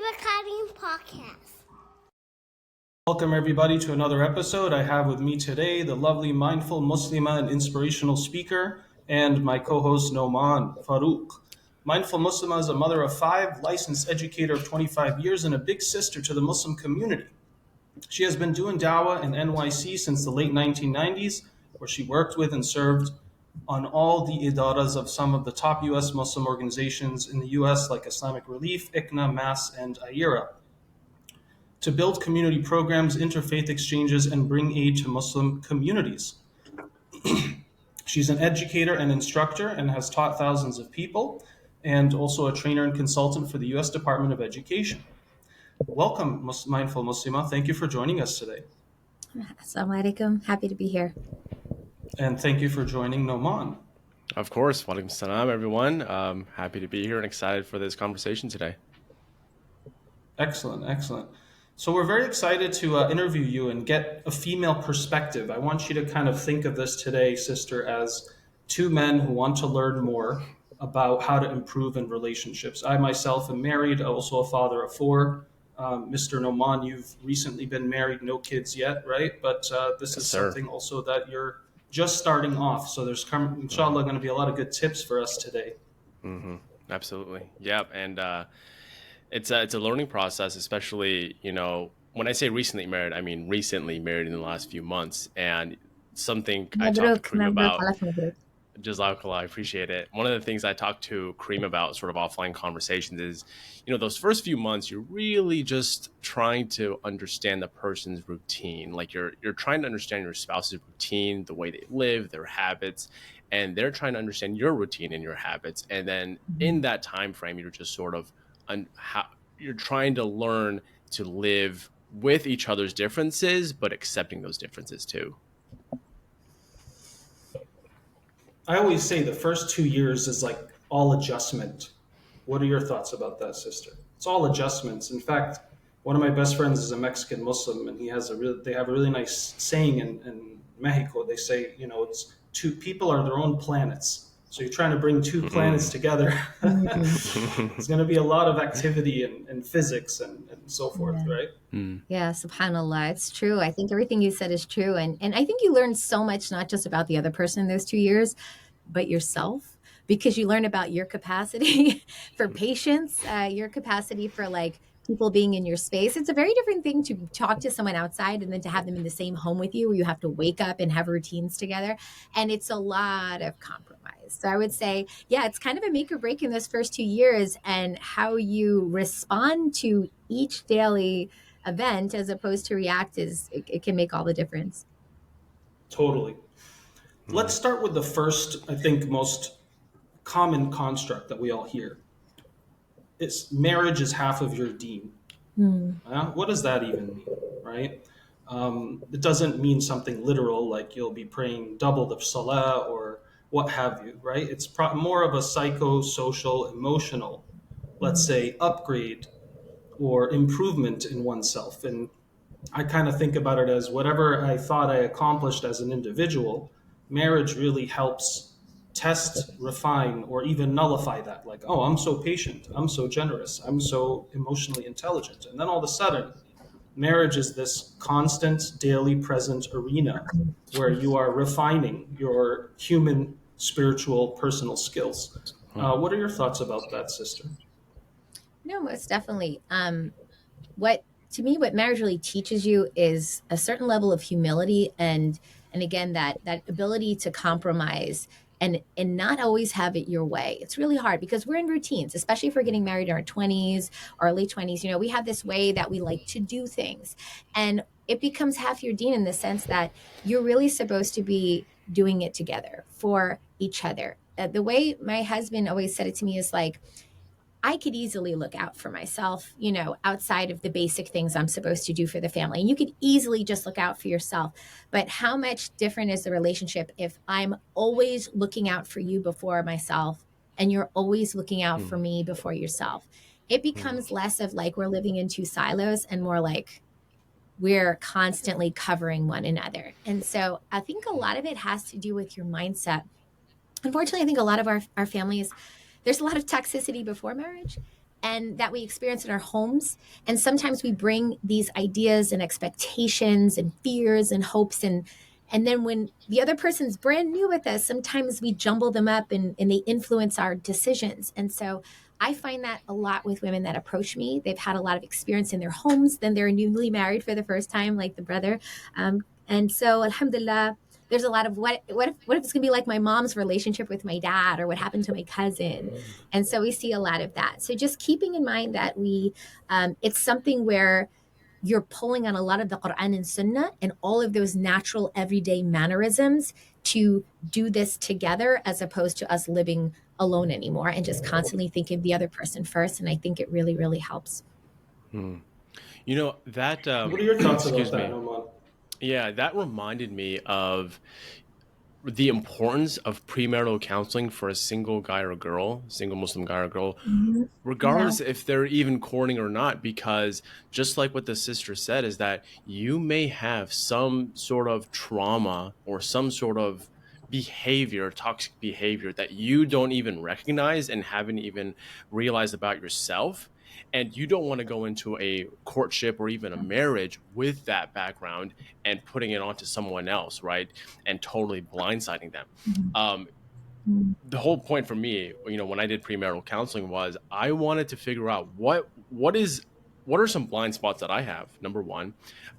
the Karim podcast. Welcome everybody to another episode. I have with me today the lovely Mindful Muslimah and inspirational speaker and my co-host Noaman Farooq. Mindful Muslimah is a mother of 5, licensed educator of 25 years, and a big sister to the Muslim community. She has been doing dawah in NYC since the late 1990s, where she worked with and served on all the idaras of some of the top U.S. Muslim organizations in the U.S. like Islamic Relief, ICNA, MAS, and IERA, to build community programs, interfaith exchanges, and bring aid to Muslim communities. She's an educator and instructor and has taught thousands of people, and also a trainer and consultant for the U.S. Department of Education. Welcome, Mindful Muslimah. Thank you for joining us today. Assalamu alaikum. Happy to be here. And thank you for joining Noaman. Of course. Walaikum salam, everyone. Happy to be here and excited for this conversation today. Excellent. So we're very excited to interview you and get a female perspective. I want you to kind of think of this today, sister, as two men who want to learn more about how to improve in relationships. I myself am married, also a father of 4. Mr. Noaman, you've recently been married, no kids yet, right? But this is something also that you're just starting off. So there's, inshallah, going to be a lot of good tips for us today. Mm-hmm. Absolutely. Yeah. And it's a learning process, especially, when I say recently married, I mean recently married in the last few months. And something I talked to Karim about, Jazakallah, I appreciate it. One of the things I talked to Karim about sort of offline conversations is, those first few months, you're really just trying to understand the person's routine. Like you're trying to understand your spouse's routine, the way they live, their habits, and they're trying to understand your routine and your habits. And then in that time frame, you're just sort of you're trying to learn to live with each other's differences, but accepting those differences too. I always say the first 2 years is like all adjustment. What are your thoughts about that, sister? It's all adjustments. In fact, one of my best friends is a Mexican Muslim, and they have a really nice saying in Mexico. They say, it's two people are their own planets. So you're trying to bring 2 planets together. It's going to be a lot of activity and physics and so forth, right? Yeah, subhanAllah. It's true. I think everything you said is true. And I think you learn so much, not just about the other person in those 2 years, but yourself, because you learn about your capacity for patience, your capacity for people being in your space. It's a very different thing to talk to someone outside and then to have them in the same home with you, where you have to wake up and have routines together. And it's a lot of compromise. So I would say, yeah, it's kind of a make or break in those first 2 years, and how you respond to each daily event as opposed to react it can make all the difference. Totally. Let's start with the first, I think, most common construct that we all hear. It's marriage is half of your deen. What does that even mean, right? It doesn't mean something literal, like you'll be praying double the salah or what have you, right? It's more of a psychosocial, emotional, let's say, upgrade or improvement in oneself. And I kind of think about it as whatever I thought I accomplished as an individual, marriage really helps test, refine, or even nullify that. Like, oh, I'm so patient, I'm so generous, I'm so emotionally intelligent. And then all of a sudden, marriage is this constant, daily present arena where you are refining your human, spiritual, personal skills. What are your thoughts about that, sister? No, most definitely. What marriage really teaches you is a certain level of humility and again, that ability to compromise and not always have it your way. It's really hard because we're in routines, especially if we're getting married in our 20s or late 20s. We have this way that we like to do things, and it becomes half your deen in the sense that you're really supposed to be doing it together for each other. The way my husband always said it to me is like, I could easily look out for myself, outside of the basic things I'm supposed to do for the family. And you could easily just look out for yourself. But how much different is the relationship if I'm always looking out for you before myself and you're always looking out for me before yourself? It becomes less of like we're living in 2 silos and more like we're constantly covering one another. And so I think a lot of it has to do with your mindset. Unfortunately, I think a lot of our families, there's a lot of toxicity before marriage. and that we experience in our homes. And sometimes we bring these ideas and expectations and fears and hopes, and then when the other person's brand new with us, sometimes we jumble them up and they influence our decisions. And so I find that a lot with women that approach me. They've had a lot of experience in their homes, then they're newly married for the first time, like the brother. And so, alhamdulillah, there's a lot of what if it's going to be like my mom's relationship with my dad, or what happened to my cousin. And so we see a lot of that. So just keeping in mind that it's something where you're pulling on a lot of the Quran and Sunnah and all of those natural everyday mannerisms to do this together, as opposed to us living alone anymore and just constantly thinking of the other person first. And I think it really, really helps. You know, that What are your thoughts about excuse that, me. Noman? Yeah, that reminded me of the importance of premarital counseling for a single guy or girl, single Muslim guy or girl, regardless if they're even courting or not, because just like what the sister said, is that you may have some sort of trauma or some sort of behavior, toxic behavior, that you don't even recognize and haven't even realized about yourself. And you don't want to go into a courtship or even a marriage with that background and putting it onto someone else, right? And totally blindsiding them. The whole point for me, you know, when I did premarital counseling, was I wanted to figure out what are some blind spots that I have, number one.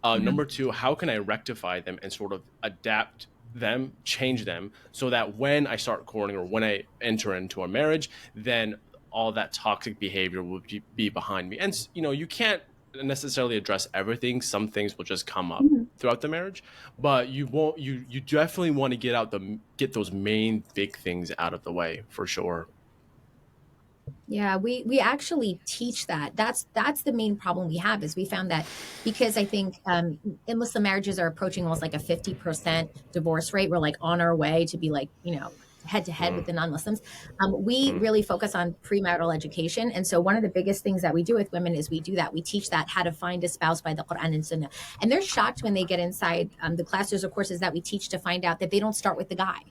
Number two, how can I rectify them and sort of adapt them, change them, so that when I start courting or when I enter into a marriage, then all that toxic behavior will be behind me. And, you know, you can't necessarily address everything. Some things will just come up throughout the marriage, but you definitely want to get those main big things out of the way, for sure. Yeah, we actually teach that. That's the main problem we have, is we found that because I think in Muslim marriages are approaching almost like a 50% divorce rate. We're like on our way to be like, you know, head to head with the non-Muslims. We really focus on premarital education. And so one of the biggest things that we do with women is we do that. We teach that how to find a spouse by the Quran and Sunnah. And they're shocked when they get inside the classes or courses that we teach, to find out that they don't start with the guy.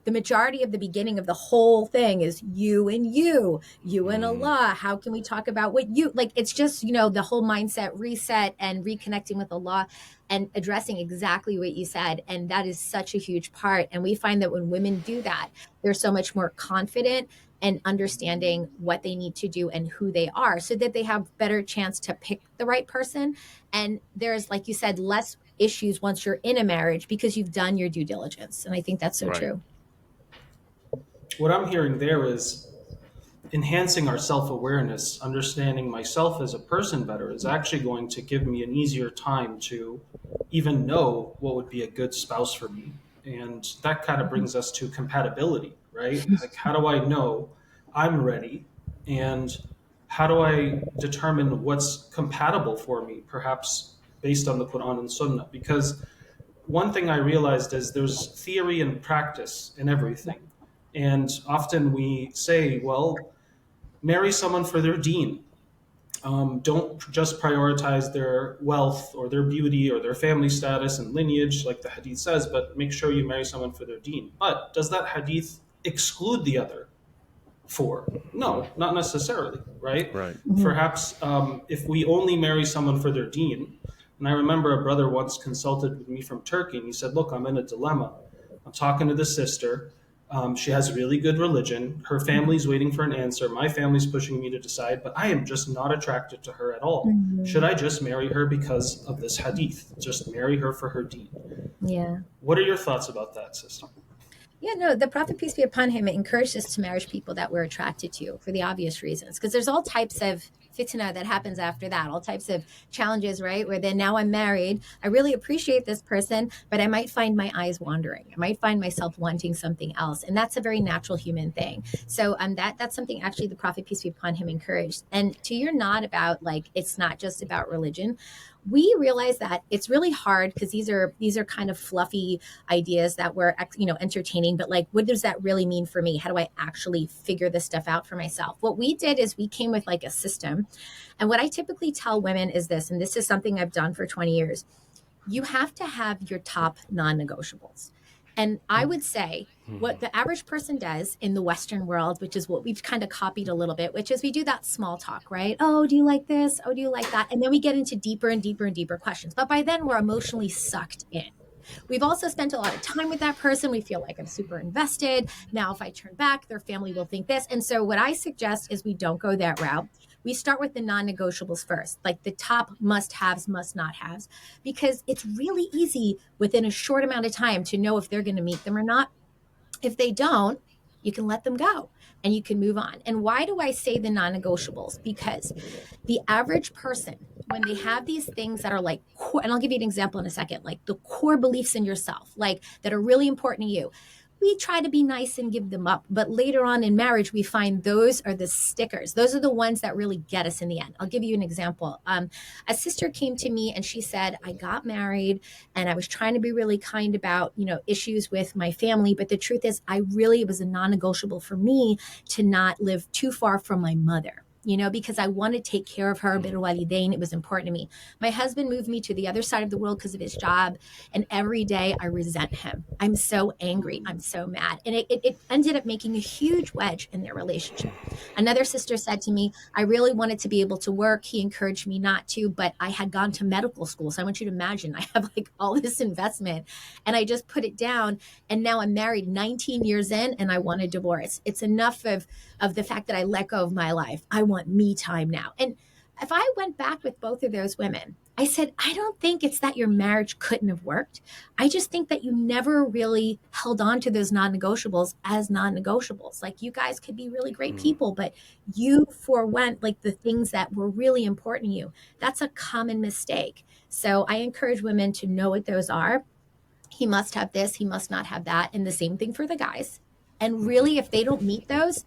The majority of the beginning of the whole thing is you and Allah. How can we talk about what you like? It's just, you know, the whole mindset reset and reconnecting with Allah and addressing exactly what you said. And that is such a huge part. And we find that when women do that, they're so much more confident and understanding what they need to do and who they are, so that they have better chance to pick the right person. And there's, like you said, less issues once you're in a marriage because you've done your due diligence. And I think that's so true. What I'm hearing there is enhancing our self-awareness, understanding myself as a person better, is actually going to give me an easier time to even know what would be a good spouse for me. And that kind of brings us to compatibility, right? Like, how do I know I'm ready? And how do I determine what's compatible for me, perhaps based on the Quran and Sunnah? Because one thing I realized is there's theory and practice in everything. And often we say, well, marry someone for their deen. Don't just prioritize their wealth or their beauty or their family status and lineage, like the hadith says, but make sure you marry someone for their deen. But does that hadith exclude the other four? No, not necessarily, right? Right. Perhaps if we only marry someone for their deen, and I remember a brother once consulted with me from Turkey, and he said, look, I'm in a dilemma. I'm talking to the sister. She has really good religion. Her family's waiting for an answer. My family's pushing me to decide, but I am just not attracted to her at all. Should I just marry her because of this hadith? Just marry her for her deen? Yeah. What are your thoughts about that, sister? Yeah, no, the Prophet, peace be upon him, encouraged us to marry people that we're attracted to for the obvious reasons. Because there's all types of fitna that happens after that, all types of challenges, right? Where then now I'm married. I really appreciate this person, but I might find my eyes wandering. I might find myself wanting something else. And that's a very natural human thing. So that's something actually the Prophet, peace be upon him, encouraged. And to your nod about, like, it's not just about religion, we realize that it's really hard because these are kind of fluffy ideas that we're, you know, entertaining, but like, what does that really mean for me? How do I actually figure this stuff out for myself? What we did is we came with like a system. And what I typically tell women is this, and this is something I've done for 20 years. You have to have your top non-negotiables. And I would say what the average person does in the Western world, which is what we've kind of copied a little bit, which is we do that small talk, right? Oh, do you like this? Oh, do you like that? And then we get into deeper and deeper and deeper questions. But by then we're emotionally sucked in. We've also spent a lot of time with that person. We feel like I'm super invested. Now, if I turn back, their family will think this. And so what I suggest is we don't go that route. We start with the non-negotiables first, like the top must-haves, must-not-haves, because it's really easy within a short amount of time to know if they're going to meet them or not. If they don't, you can let them go and you can move on. And why do I say the non-negotiables? Because the average person, when they have these things that are like core, and I'll give you an example in a second, like the core beliefs in yourself, like that are really important to you, we try to be nice and give them up. But later on in marriage, we find those are the stickers. Those are the ones that really get us in the end. I'll give you an example. A sister came to me and she said, I got married and I was trying to be really kind about, issues with my family. But the truth is, it was a non-negotiable for me to not live too far from my mother. Because I want to take care of her, bir walidain, it was important to me. My husband moved me to the other side of the world because of his job. And every day I resent him. I'm so angry. I'm so mad. And it ended up making a huge wedge in their relationship. Another sister said to me, I really wanted to be able to work. He encouraged me not to, but I had gone to medical school. So I want you to imagine I have like all this investment and I just put it down. And now I'm married 19 years in and I want a divorce. It's enough of the fact that I let go of my life. I want me time now. And if I went back with both of those women, I said, I don't think it's that your marriage couldn't have worked. I just think that you never really held on to those non-negotiables as non-negotiables. Like you guys could be really great people, but you forewent like the things that were really important to you. That's a common mistake. So I encourage women to know what those are. He must have this, he must not have that. And the same thing for the guys. And really, if they don't meet those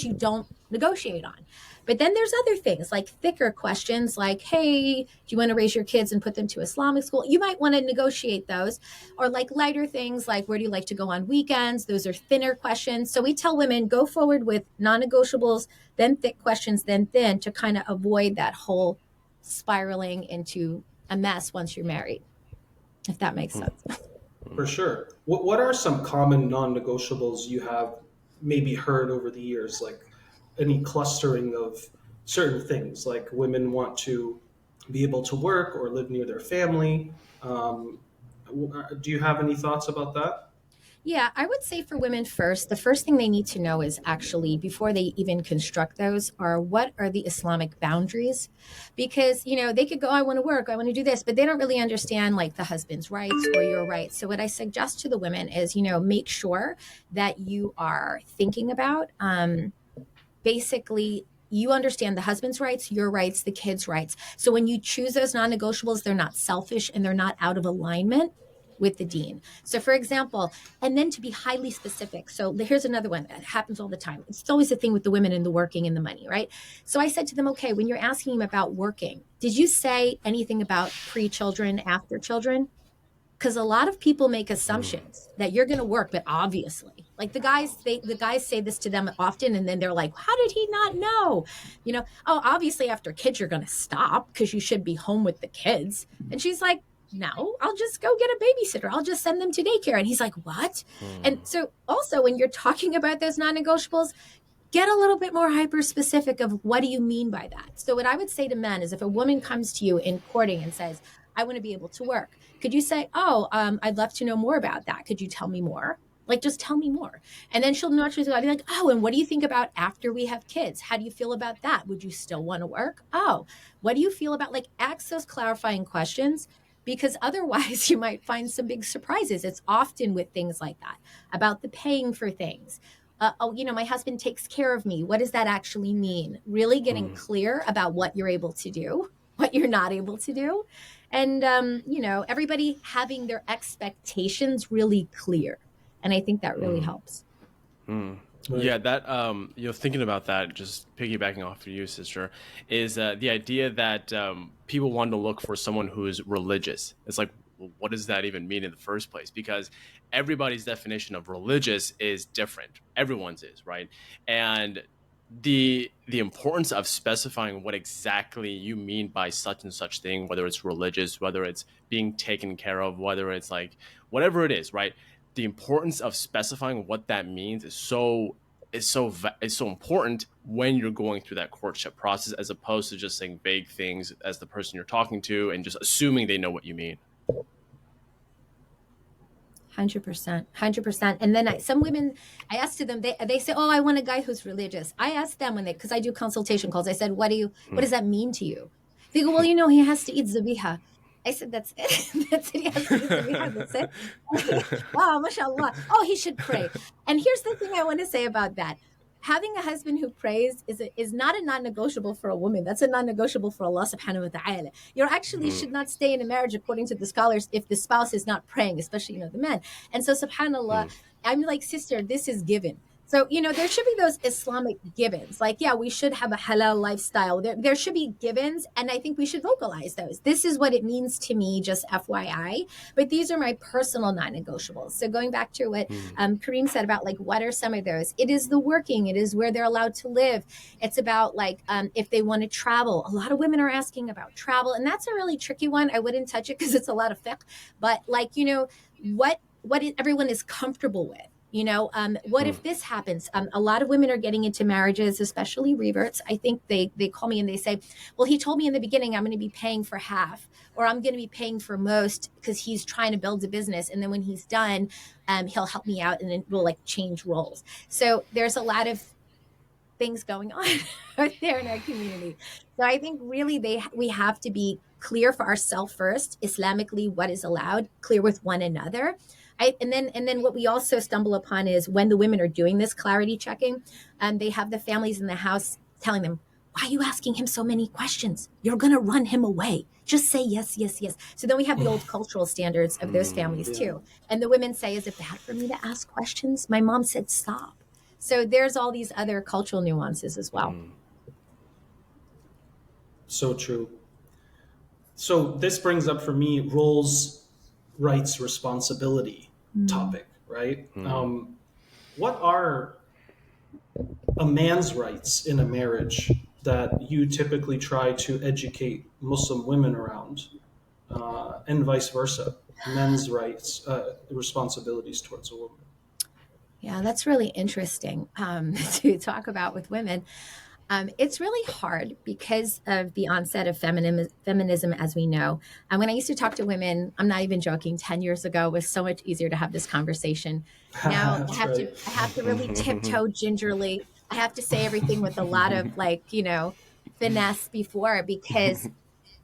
you don't negotiate on. But then there's other things like thicker questions like, hey, do you want to raise your kids and put them to Islamic school? You might want to negotiate those. Or like lighter things like, where do you like to go on weekends? Those are thinner questions. So we tell women, go forward with non-negotiables, then thick questions, then thin, to kind of avoid that whole spiraling into a mess once you're married, if that makes sense. For sure. What are some common non-negotiables you have maybe heard over the years? Like any clustering of certain things, like women want to be able to work or live near their family. Do you have any thoughts about that? Yeah, I would say for women first, the first thing they need to know is actually, before they even construct those, are what are the Islamic boundaries? Because, they could go, I want to work, I want to do this, but they don't really understand like the husband's rights or your rights. So what I suggest to the women is, make sure that you are thinking about basically you understand the husband's rights, your rights, the kids' rights. So when you choose those non-negotiables, they're not selfish and they're not out of alignment with the deen. So for example, and then to be highly specific. So here's another one that happens all the time. It's always a thing with the women and the working and the money, right? So I said to them, okay, when you're asking them about working, did you say anything about pre-children, after children? Because a lot of people make assumptions that you're going to work, but obviously, like the guys say this to them often, and then they're like, how did he not know? Oh, obviously after kids, you're going to stop because you should be home with the kids. And she's like, no, I'll just go get a babysitter. I'll just send them to daycare. And he's like, what? And so also when you're talking about those non-negotiables, get a little bit more hyper specific of what do you mean by that? So what I would say to men is if a woman comes to you in courting and says, I want to be able to work, could you say, oh, I'd love to know more about that. Could you tell me more? Like, just tell me more. And then she'll naturally be like, oh, and what do you think about after we have kids? How do you feel about that? Would you still want to work? Oh, what do you feel about, like, ask those clarifying questions, because otherwise you might find some big surprises. It's often with things like that, about the paying for things. My husband takes care of me. What does that actually mean? Really getting clear about what you're able to do, what you're not able to do. And, everybody having their expectations really clear. And I think that really helps. Right. Yeah, that thinking about that, just piggybacking off of you, sister, is the idea that people want to look for someone who is religious. It's like, well, what does that even mean in the first place? Because everybody's definition of religious is different. Everyone's is, right? And the importance of specifying what exactly you mean by such and such thing, whether it's religious, whether it's being taken care of, whether it's like whatever it is, right? the importance of specifying what that means is so important when you're going through that courtship process, as opposed to just saying vague things as the person you're talking to and just assuming they know what you mean. 100%. And then some women, I asked to them, they say, oh, I want a guy who's religious. I asked them because I do consultation calls. I said, what does that mean to you? They go, well, he has to eat zabiha. I said, that's it. That's it. He has to eat zabiha. That's it. Wow, mashallah. Oh, he should pray. And here's the thing I want to say about that. Having a husband who prays is not a non-negotiable for a woman. That's a non-negotiable for Allah subhanahu wa ta'ala. You actually should not stay in a marriage, according to the scholars, if the spouse is not praying, especially, the men. And so subhanallah, I'm like, sister, this is given. So, there should be those Islamic givens. Like, yeah, we should have a halal lifestyle. There should be givens, and I think we should vocalize those. This is what it means to me, just FYI. But these are my personal non-negotiables. So going back to what Karim said about, like, what are some of those? It is the working. It is where they're allowed to live. It's about, like, if they want to travel. A lot of women are asking about travel, and that's a really tricky one. I wouldn't touch it because it's a lot of fiqh. But, like, what everyone is comfortable with. What if this happens? A lot of women are getting into marriages, especially reverts. I think they call me and they say, well, he told me in the beginning I'm going to be paying for half, or I'm going to be paying for most because he's trying to build a business. And then when he's done, he'll help me out and then we'll, like, change roles. So there's a lot of things going on out there in our community. So I think really we have to be clear for ourselves first, Islamically, what is allowed, clear with one another. And then what we also stumble upon is when the women are doing this clarity checking, they have the families in the house telling them, why are you asking him so many questions? You're going to run him away. Just say yes, yes, yes. So then we have the old cultural standards of those families too. And the women say, is it bad for me to ask questions? My mom said, stop. So there's all these other cultural nuances as well. So true. So this brings up for me roles, rights, responsibility topic, right? What are a man's rights in a marriage that you typically try to educate Muslim women around, and vice versa, men's rights, responsibilities towards a woman? Yeah, that's really interesting to talk about with women. It's really hard because of the onset of feminism, as we know. And when I used to talk to women, I'm not even joking, 10 years ago, it was so much easier to have this conversation. Now I have to really tiptoe gingerly. I have to say everything with a lot of, like, finesse before, because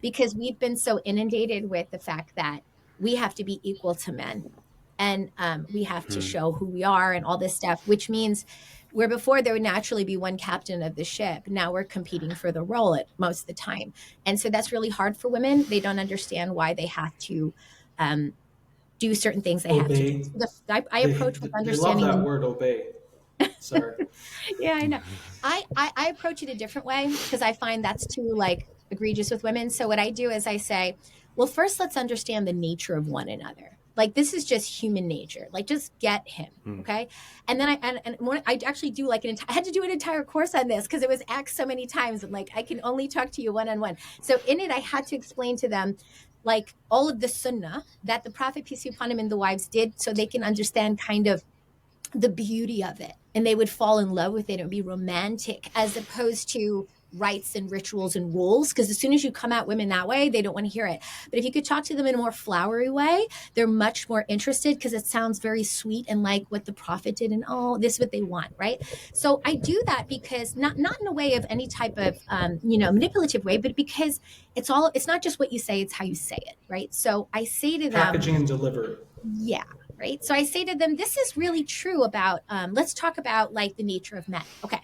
we've been so inundated with the fact that we have to be equal to men. And we have to show who we are and all this stuff, which means where before there would naturally be one captain of the ship, now we're competing for the role at most of the time. And so that's really hard for women. They don't understand why they have to do certain things. They obey. have to. I approach with understanding. They love that word, obey. Sorry. Yeah, I know. I approach it a different way because I find that's too, like, egregious with women. So what I do is I say, well, first let's understand the nature of one another. Like, this is just human nature. Like, just get him, okay? And then I actually do, like, I had to do an entire course on this because it was asked so many times. And, like, I can only talk to you one-on-one. So in it, I had to explain to them, like, all of the sunnah that the Prophet, peace be upon him, and the wives did, so they can understand kind of the beauty of it. And they would fall in love with it. It would be romantic, as opposed to rights and rituals and rules, because as soon as you come at women that way, they don't want to hear it. But if you could talk to them in a more flowery way, they're much more interested because it sounds very sweet and like what the Prophet did, and this is what they want, right? So I do that because not in a way of any type of manipulative way, but because it's not just what you say, it's how you say it, right? So I say to them, packaging and delivery. Yeah. Right. So I say to them, this is really true about, let's talk about, like, the nature of men. Okay.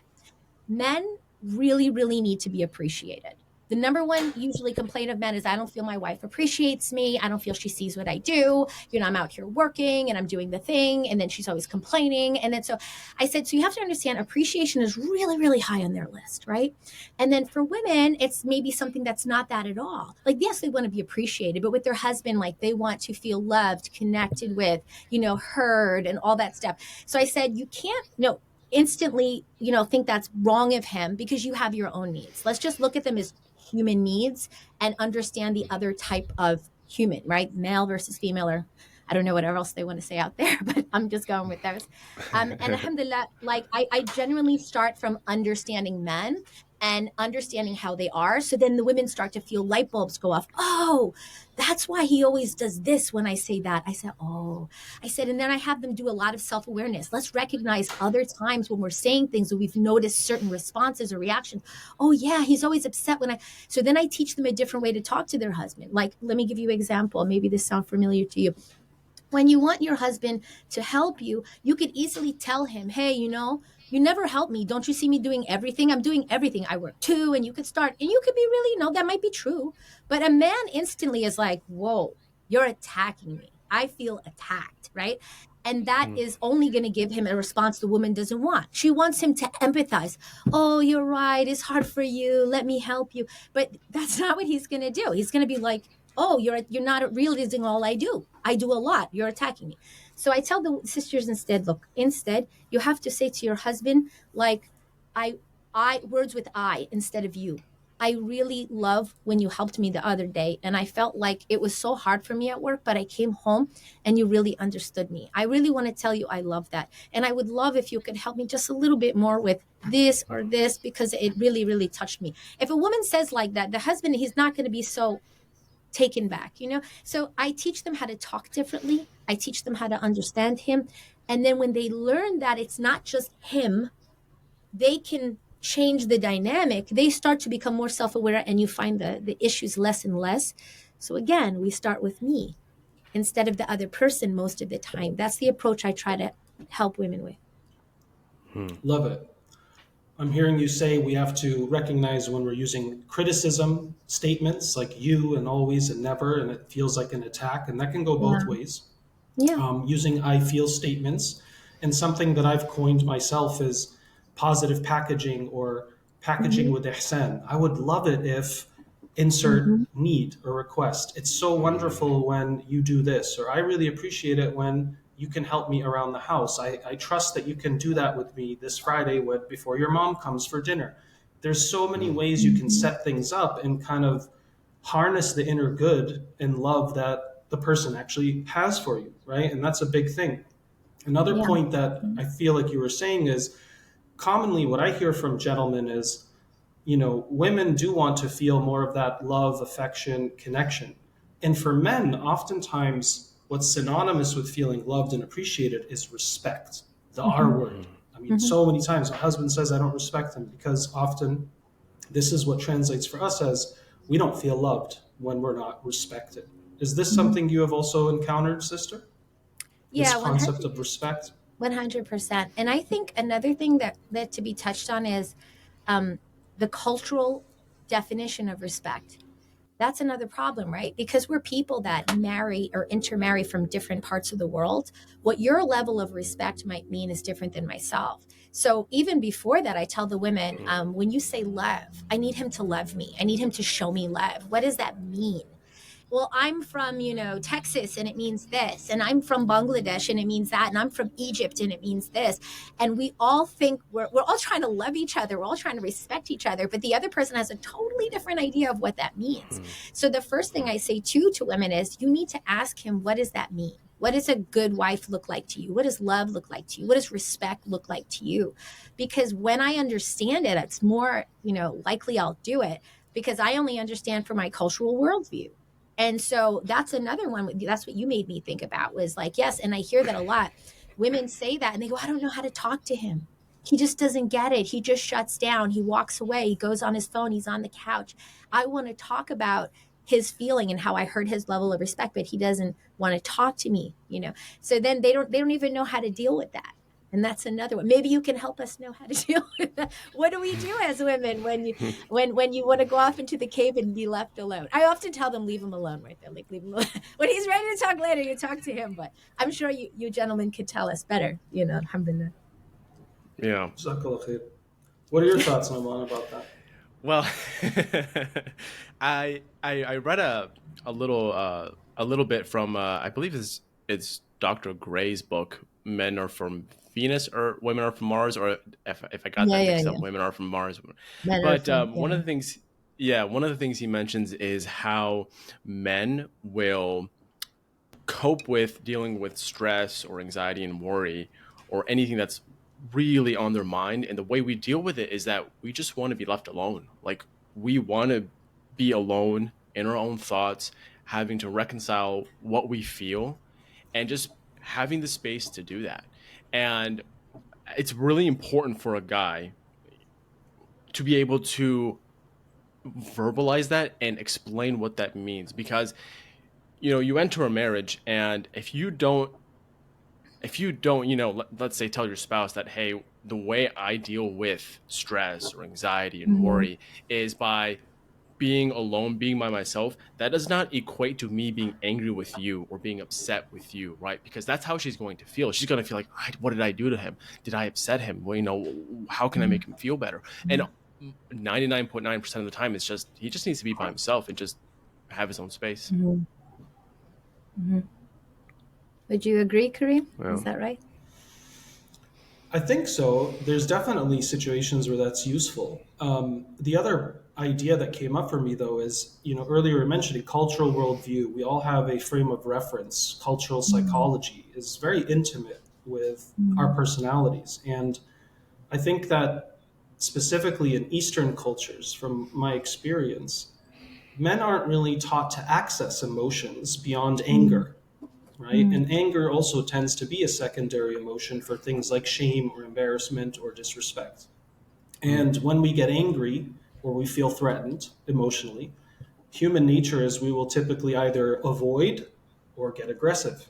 Men really, really need to be appreciated. The number one usually complaint of men is, I don't feel my wife appreciates me. I don't feel she sees what I do. I'm out here working and I'm doing the thing. And then she's always complaining. And then so I said, so you have to understand, appreciation is really, really high on their list, right? And then for women, it's maybe something that's not that at all. Like, yes, they want to be appreciated, but with their husband, like, they want to feel loved, connected with, heard, and all that stuff. So I said, you can't, instantly, think that's wrong of him because you have your own needs. Let's just look at them as human needs and understand the other type of human, right? Male versus female, or I don't know whatever else they want to say out there, but I'm just going with those. And alhamdulillah, like I genuinely start from understanding men and understanding how they are. So then the women start to feel light bulbs go off. Oh, that's why he always does this when I say that. I said, oh, I said, and then I have them do a lot of self-awareness. Let's recognize other times when we're saying things that we've noticed certain responses or reactions. Oh yeah, he's always upset when so then I teach them a different way to talk to their husband. Like, let me give you an example. Maybe this sounds familiar to you. When you want your husband to help you, you could easily tell him, hey, you never help me. Don't you see me doing everything? I'm doing everything. I work too. And you could start, and you could be really, that might be true. But a man instantly is like, whoa, you're attacking me. I feel attacked, right? And that is only going to give him a response the woman doesn't want. She wants him to empathize. Oh, you're right. It's hard for you. Let me help you. But that's not what he's going to do. He's going to be like, oh, you're not realizing all I do. I do a lot. You're attacking me. So I tell the sisters instead, look, you have to say to your husband, like, I words with I instead of you. I really love when you helped me the other day. And I felt like it was so hard for me at work, but I came home and you really understood me. I really want to tell you I love that. And I would love if you could help me just a little bit more with this or this, because it really, really touched me. If a woman says like that, the husband, he's not going to be so taken back, So I teach them how to talk differently. I teach them how to understand him. And then when they learn that it's not just him, they can change the dynamic. They start to become more self-aware, and you find the issues less and less. So again, we start with me instead of the other person most of the time. That's the approach I try to help women with. Love it. I'm hearing you say we have to recognize when we're using criticism statements like you and always and never, and it feels like an attack, and that can go both ways. Yeah. Using I feel statements, and something that I've coined myself is positive packaging or packaging with ihsan. I would love it if insert need or request. It's so wonderful when you do this, or I really appreciate it when you can help me around the house. I trust that you can do that with me this Friday before your mom comes for dinner. There's so many ways you can set things up and kind of harness the inner good and love that the person actually has for you, right? And that's a big thing. Another point that I feel like you were saying is commonly what I hear from gentlemen is, women do want to feel more of that love, affection, connection. And for men, oftentimes what's synonymous with feeling loved and appreciated is respect, the R word. I mean, so many times my husband says I don't respect him, because often this is what translates for us as we don't feel loved when we're not respected. Is this something you have also encountered, sister? Yeah, this concept of respect? 100%. And I think another thing that to be touched on is the cultural definition of respect. That's another problem, right? Because we're people that marry or intermarry from different parts of the world. What your level of respect might mean is different than myself. So even before that, I tell the women, when you say love, I need him to love me. I need him to show me love. What does that mean? Well, I'm from, Texas and it means this, and I'm from Bangladesh and it means that, and I'm from Egypt and it means this. And we all think we're all trying to love each other. We're all trying to respect each other, but the other person has a totally different idea of what that means. So the first thing I say to women is you need to ask him, what does that mean? What does a good wife look like to you? What does love look like to you? What does respect look like to you? Because when I understand it, it's more, likely I'll do it, because I only understand from my cultural worldview. And so that's another one. That's what you made me think about, was like, yes. And I hear that a lot. Women say that and they go, I don't know how to talk to him. He just doesn't get it. He just shuts down. He walks away. He goes on his phone. He's on the couch. I want to talk about his feeling and how I heard his level of respect, but he doesn't want to talk to me, So then they don't even know how to deal with that. And that's another one. Maybe you can help us know how to deal with that. What do we do as women when you want to go off into the cave and be left alone? I often tell them, leave him alone right there. Like, leave him alone. When he's ready to talk later, you talk to him. But I'm sure you gentlemen could tell us better, alhamdulillah. Yeah. What are your thoughts, Noaman, about that? Well, I read a little bit from I believe it's Dr. Gray's book, Men Are From Venus or Women Are From Mars, or if I got that mixed up, Women Are From Mars. But one of the things he mentions is how men will cope with dealing with stress or anxiety and worry or anything that's really on their mind. And the way we deal with it is that we just want to be left alone. Like, we want to be alone in our own thoughts, having to reconcile what we feel and just having the space to do that. And it's really important for a guy to be able to verbalize that and explain what that means, because you enter a marriage, and if you don't let's say tell your spouse that, hey, the way I deal with stress or anxiety and worry is by being alone, being by myself, that does not equate to me being angry with you or being upset with you, right? Because that's how she's going to feel. She's going to feel like, what did I do to him? Did I upset him? Well, how can I make him feel better? And 99.9% of the time, it's just, he just needs to be by himself and just have his own space. Would you agree, Karim? Yeah. Is that right? I think so. There's definitely situations where that's useful. The other idea that came up for me, though, is, earlier you mentioned cultural worldview. We all have a frame of reference. Cultural psychology is very intimate with our personalities. And I think that specifically in Eastern cultures, from my experience, men aren't really taught to access emotions beyond anger. Right? And anger also tends to be a secondary emotion for things like shame or embarrassment or disrespect. And when we get angry or we feel threatened emotionally, human nature is we will typically either avoid or get aggressive.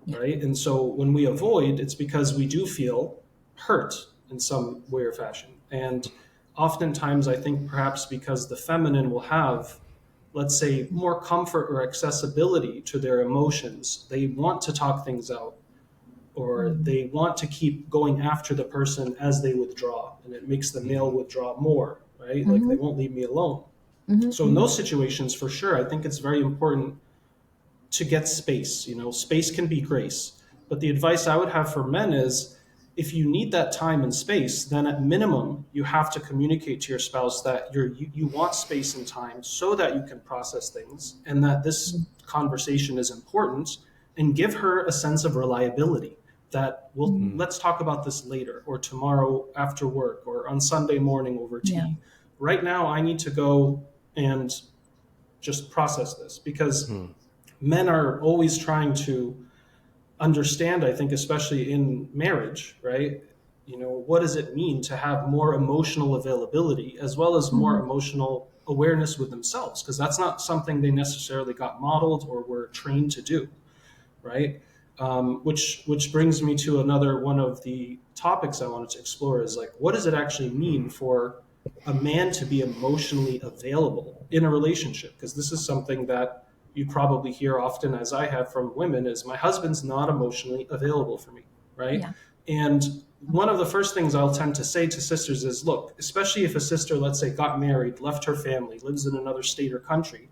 Right? And so when we avoid, it's because we do feel hurt in some way or fashion. And oftentimes, I think perhaps because the feminine will have, let's say, more comfort or accessibility to their emotions. They want to talk things out, or they want to keep going after the person as they withdraw, and it makes the male withdraw more, right? Like, they won't leave me alone. So in those situations, for sure, I think it's very important to get space. Space can be grace. But the advice I would have for men is, if you need that time and space, then at minimum, you have to communicate to your spouse that you want space and time so that you can process things, and that this conversation is important, and give her a sense of reliability that let's talk about this later, or tomorrow after work, or on Sunday morning over tea. Yeah. Right now, I need to go and just process this, because men are always trying to understand, I think, especially in marriage, right? What does it mean to have more emotional availability as well as more emotional awareness with themselves? Because that's not something they necessarily got modeled or were trained to do, right? Which brings me to another one of the topics I wanted to explore is, like, what does it actually mean for a man to be emotionally available in a relationship? Because this is something that you probably hear often, as I have from women, is, my husband's not emotionally available for me, right? Yeah. And one of the first things I'll tend to say to sisters is, look, especially if a sister, let's say, got married, left her family, lives in another state or country,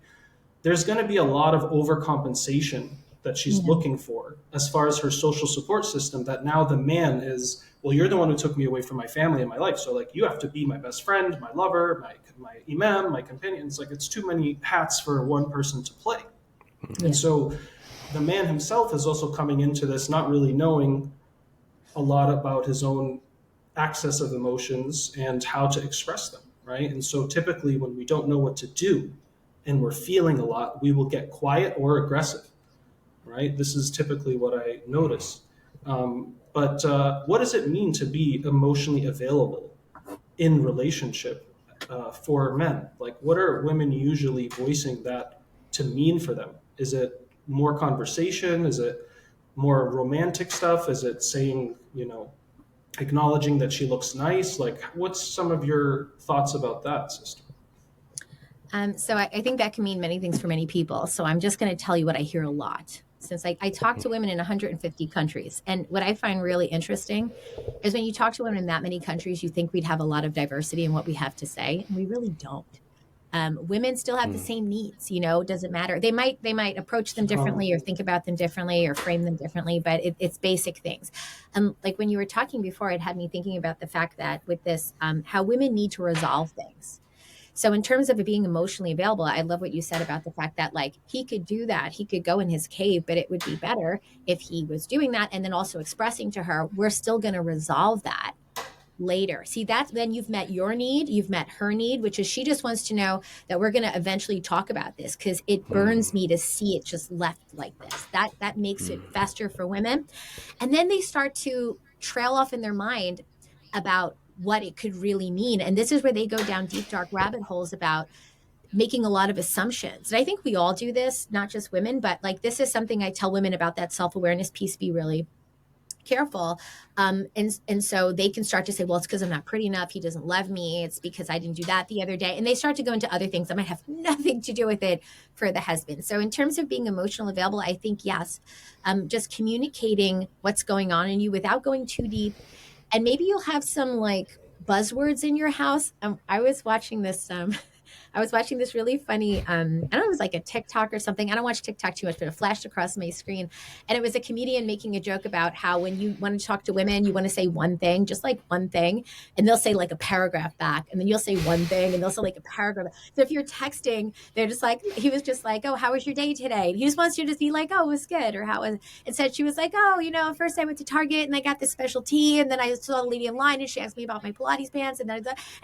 there's going to be a lot of overcompensation that she's looking for as far as her social support system, that now the man is, well, you're the one who took me away from my family and my life. So, like, you have to be my best friend, my lover, my imam, my companion. It's like, it's too many hats for one person to play. And so the man himself is also coming into this not really knowing a lot about his own access of emotions and how to express them, right? And so typically when we don't know what to do and we're feeling a lot, we will get quiet or aggressive, right? This is typically what I notice. But what does it mean to be emotionally available in relationship for men? Like, what are women usually voicing that to mean for them? Is it more conversation? Is it more romantic stuff? Is it saying, acknowledging that she looks nice? Like, what's some of your thoughts about that, sister? So I think that can mean many things for many people. So I'm just going to tell you what I hear a lot, since I talk to women in 150 countries. And what I find really interesting is, when you talk to women in that many countries, you think we'd have a lot of diversity in what we have to say, and we really don't. Women still have the same needs, doesn't matter. They might approach them differently, or think about them differently, or frame them differently, but it's basic things. And like when you were talking before, it had me thinking about the fact that with this, how women need to resolve things. So in terms of it being emotionally available, I love what you said about the fact that like he could do that. He could go in his cave, but it would be better if he was doing that and then also expressing to her, we're still going to resolve that later. See, that's then you've met your need, you've met her need, which is she just wants to know that we're going to eventually talk about this because it burns me to see it just left like this. That makes it fester for women. And then they start to trail off in their mind about what it could really mean. And this is where they go down deep, dark rabbit holes about making a lot of assumptions. And I think we all do this, not just women, but like this is something I tell women about that self-awareness piece, be really careful. And so they can start to say, well, it's because I'm not pretty enough. He doesn't love me. It's because I didn't do that the other day. And they start to go into other things that might have nothing to do with it for the husband. So in terms of being emotional available, I think, yes, just communicating what's going on in you without going too deep. And maybe you'll have some like buzzwords in your house. I was watching this really funny, I don't know, it was like a TikTok or something. I don't watch TikTok too much, but it flashed across my screen. And it was a comedian making a joke about how when you want to talk to women, you want to say one thing, just like one thing, and they'll say like a paragraph back, and then you'll say one thing, and they'll say like a paragraph. So if you're texting, they're just like, he was just like, oh, how was your day today? And he just wants you to be like, oh, it was good, or how was it? Instead, she was like, oh, first I went to Target and I got this special tea, and then I saw a lady in line and she asked me about my Pilates pants, and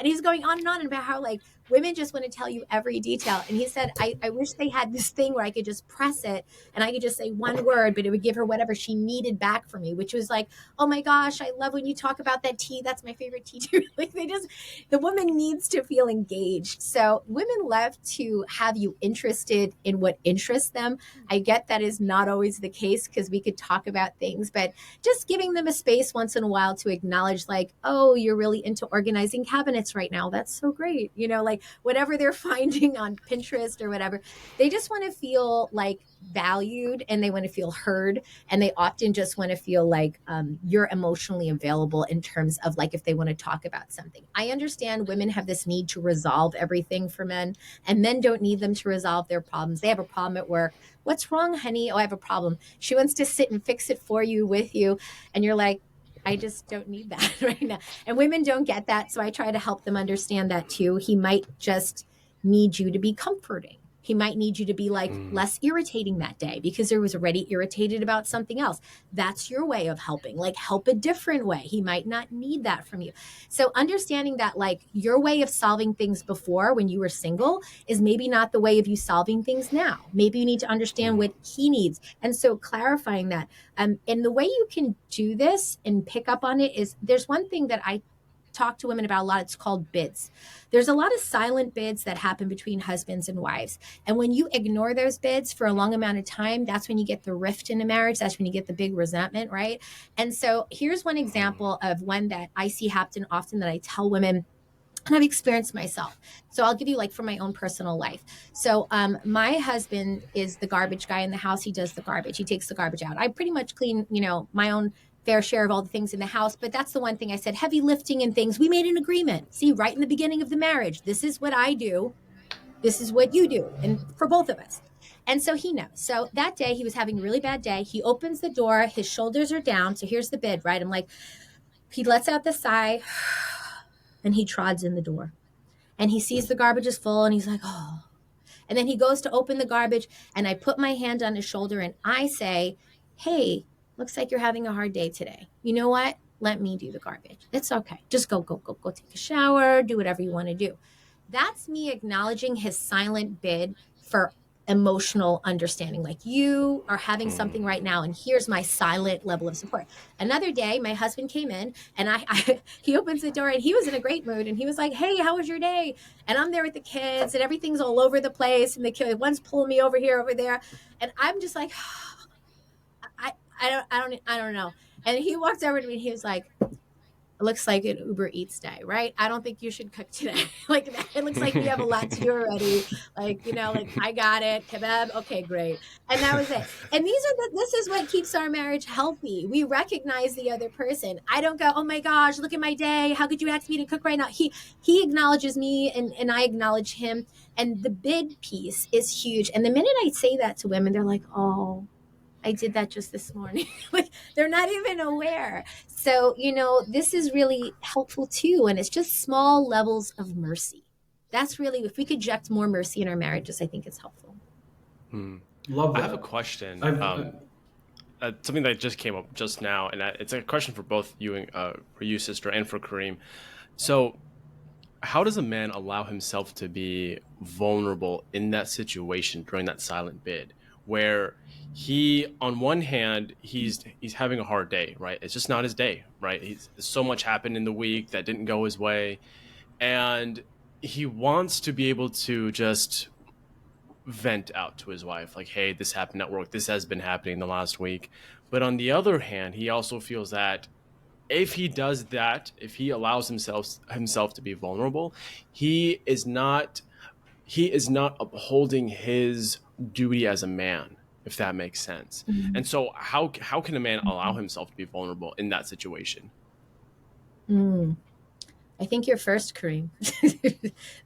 he's going on and on about how like women just want to tell you every detail. And he said, I wish they had this thing where I could just press it and I could just say one word, but it would give her whatever she needed back from me, which was like, oh my gosh, I love when you talk about that tea. That's my favorite tea too. Like the woman needs to feel engaged. So women love to have you interested in what interests them. I get that is not always the case because we could talk about things, but just giving them a space once in a while to acknowledge like, oh, you're really into organizing cabinets right now. That's so great. Like whatever they're finding on Pinterest or whatever, they just want to feel like valued and they want to feel heard. And they often just want to feel like you're emotionally available in terms of like if they want to talk about something. I understand women have this need to resolve everything for men, and men don't need them to resolve their problems. They have a problem at work. What's wrong, honey? Oh, I have a problem. She wants to sit and fix it for you, with you. And you're like, I just don't need that right now. And women don't get that. So I try to help them understand that too. He might just need you to be comforting. He might need you to be like less irritating that day because there was already irritated about something else. That's your way of helping, like help a different way. He might not need that from you. So understanding that like your way of solving things before when you were single is maybe not the way of you solving things now. Maybe you need to understand what he needs. And so clarifying that. And the way you can do this and pick up on it is there's one thing that I talk to women about a lot. It's called bids. There's a lot of silent bids that happen between husbands and wives. And when you ignore those bids for a long amount of time, that's when you get the rift in a marriage. That's when you get the big resentment, right? And so here's one example of one that I see happen often that I tell women, and I've experienced myself. So I'll give you like from my own personal life. So my husband is the garbage guy in the house. He does the garbage. He takes the garbage out. I pretty much clean, my own fair share of all the things in the house. But that's the one thing I said, heavy lifting and things. We made an agreement. See, right in the beginning of the marriage, this is what I do. This is what you do. And for both of us. And so he knows. So that day he was having a really bad day. He opens the door. His shoulders are down. So here's the bid, right? I'm like, he lets out the sigh and he trods in the door. And he sees the garbage is full and he's like, oh. And then he goes to open the garbage and I put my hand on his shoulder and I say, hey, looks like you're having a hard day today. You know what? Let me do the garbage. It's okay. Just go take a shower, do whatever you want to do. That's me acknowledging his silent bid for emotional understanding. Like you are having something right now and here's my silent level of support. Another day, my husband came in and he opens the door and he was in a great mood and he was like, hey, how was your day? And I'm there with the kids and everything's all over the place and the kid, one's pulling me over here, over there. And I'm just like, I don't know. And he walked over to me and he was like, it looks like an Uber Eats day, right? I don't think you should cook today. Like, it looks like we have a lot to do already. Like, I got it. Kebab. Okay, great. And that was it. And this is what keeps our marriage healthy. We recognize the other person. I don't go, oh my gosh, look at my day. How could you ask me to cook right now? He acknowledges me and I acknowledge him. And the bid piece is huge. And the minute I say that to women, they're like, oh, I did that just this morning. Like they're not even aware. So, this is really helpful too. And it's just small levels of mercy. that's really, if we could inject more mercy in our marriages, I think it's helpful. Love that. I have a question. Something that just came up just now, and it's a question for both you and for you, sister, and for Karim. So, how does a man allow himself to be vulnerable in that situation during that silent bid, where he, on one hand, he's having a hard day, right? It's just not his day, right? So much happened in the week that didn't go his way, and he wants to be able to just vent out to his wife, like, hey, this happened at work, this has been happening the last week. But on the other hand, he also feels that if he does that, if he allows himself to be vulnerable, he is not upholding his duty as a man, if that makes sense. And so how can a man allow himself to be vulnerable in that situation? I think you're first, Karim.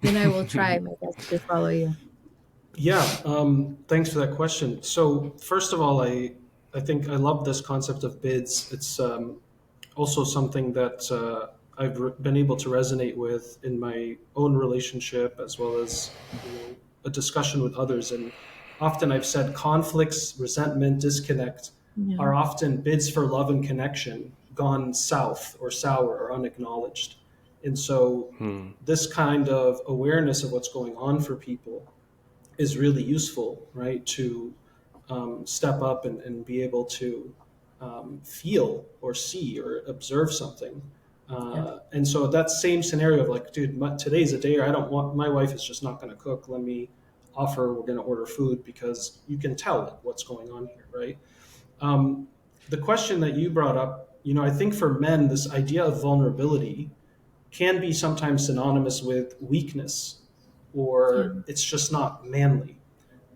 Then I will try my best to follow you. Yeah, thanks for that question. So first of all, I think I love this concept of bids. It's also something that I've been able to resonate with in my own relationship, as well as a discussion with others. And often I've said conflicts, resentment, disconnect are often bids for love and connection gone south or sour or unacknowledged. And so this kind of awareness of what's going on for people is really useful, right? To step up and be able to feel or see or observe something. And so that same scenario of like, dude, today's a day I don't want, my wife is just not going to cook. Let me offer, we're going to order food, because you can tell like, what's going on here, right? The question that you brought up, I think for men, this idea of vulnerability can be sometimes synonymous with weakness, or it's just not manly.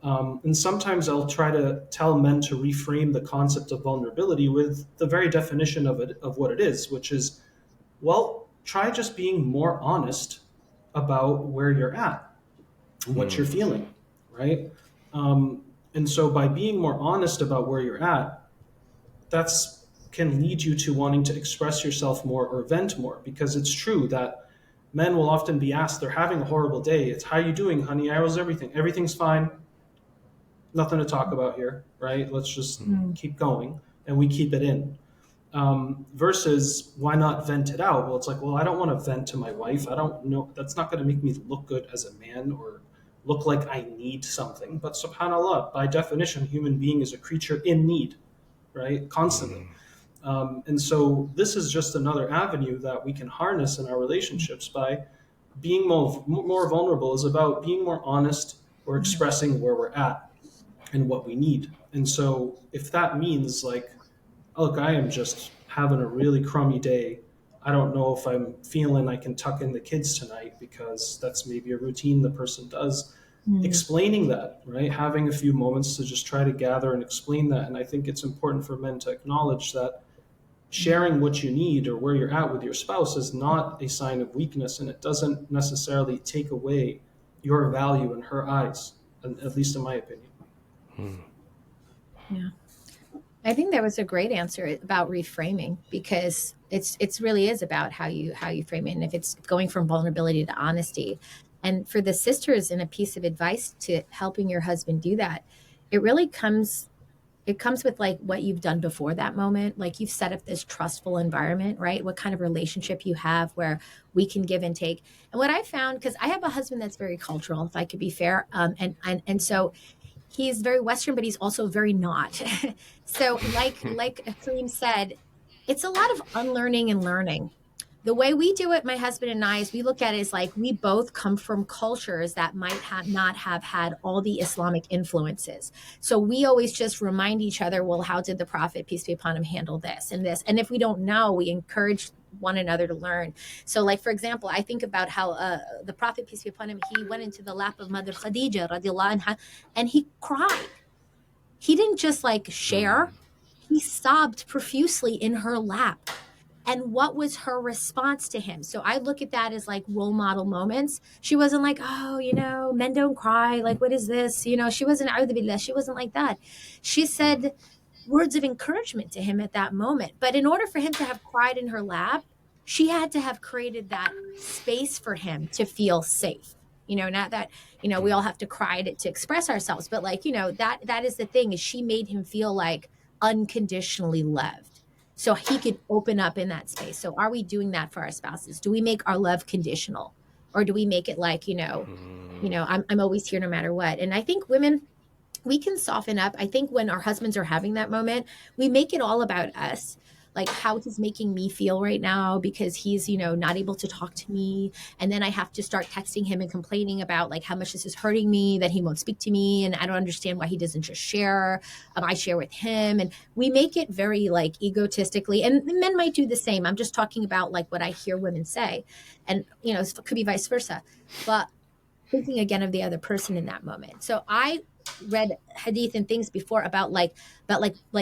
And sometimes I'll try to tell men to reframe the concept of vulnerability with the very definition of it, of what it is, which is, well, try just being more honest about where you're at, what you're feeling, right? And so by being more honest about where you're at, that's can lead you to wanting to express yourself more or vent more, because it's true that men will often be asked, they're having a horrible day. It's, how you doing, honey? How's everything? Everything's fine. Nothing to talk about here, right? Let's just keep going, and we keep it in. Versus, why not vent it out? Well, it's like, well, I don't want to vent to my wife. I don't know. That's not going to make me look good as a man or look like I need something. But subhanAllah, by definition, a human being is a creature in need, right? Constantly. And so this is just another avenue that we can harness in our relationships by being more vulnerable. Is about being more honest or expressing where we're at and what we need. And so if that means like, look, I am just having a really crummy day. I don't know if I'm feeling I can tuck in the kids tonight, because that's maybe a routine the person does. Explaining that, right? Having a few moments to just try to gather and explain that. And I think it's important for men to acknowledge that sharing what you need or where you're at with your spouse is not a sign of weakness, and it doesn't necessarily take away your value in her eyes, at least in my opinion. Yeah. I think that was a great answer about reframing, because it's really is about how you frame it, and if it's going from vulnerability to honesty. And for the sisters, in a piece of advice to helping your husband do that, it really comes with like what you've done before that moment. Like, you've set up this trustful environment, right? What kind of relationship you have where we can give and take. And what I found, because I have a husband that's very cultural, if I could be fair, and so he's very Western, but he's also very not. So like Karim said, it's a lot of unlearning and learning. The way we do it, my husband and I, is we look at it as like, we both come from cultures that might not have had all the Islamic influences. So we always just remind each other, well, how did the Prophet, peace be upon him, handle this and this? And if we don't know, we encourage one another to learn. So like, for example, I think about how the Prophet, peace be upon him, he went into the lap of Mother Khadija radiallahu anha, and he cried. He didn't just like share, he sobbed profusely in her lap. And what was her response to him? So I look at that as like role model moments. She wasn't like, oh, men don't cry. Like, what is this? She wasn't, she wasn't like that. She said words of encouragement to him at that moment. But in order for him to have cried in her lap, she had to have created that space for him to feel safe. not that, we all have to cry to express ourselves, but like, that is the thing, is she made him feel like unconditionally loved. So he could open up in that space. So are we doing that for our spouses? Do we make our love conditional? Or do we make it like, I'm always here no matter what? And I think women, we can soften up. I think when our husbands are having that moment, we make it all about us, like how he's making me feel right now because he's, not able to talk to me. And then I have to start texting him and complaining about like how much this is hurting me, that he won't speak to me. And I don't understand why he doesn't just share. I share with him. And we make it very like egotistically, and men might do the same. I'm just talking about like what I hear women say. And, it could be vice versa, but thinking again of the other person in that moment. So I read hadith and things before about like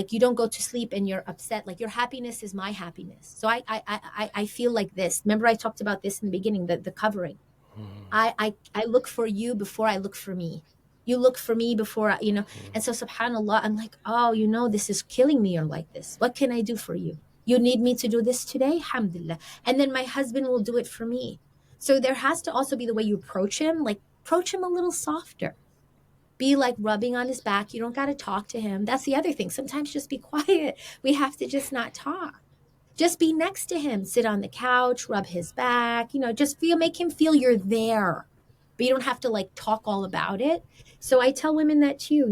you don't go to sleep and you're upset, like your happiness is my happiness. So I feel like this. Remember I talked about this in the beginning, the covering. I look for you before I look for me. You look for me before and so subhanallah, I'm like, oh, this is killing me, or like this. What can I do for you? You need me to do this today? Alhamdulillah. And then my husband will do it for me. So there has to also be the way you approach him, like approach him a little softer. Be like rubbing on his back. You don't got to talk to him. That's the other thing. Sometimes just be quiet. We have to just not talk. Just be next to him. Sit on the couch, rub his back, just make him feel you're there. But you don't have to like talk all about it. So I tell women that too,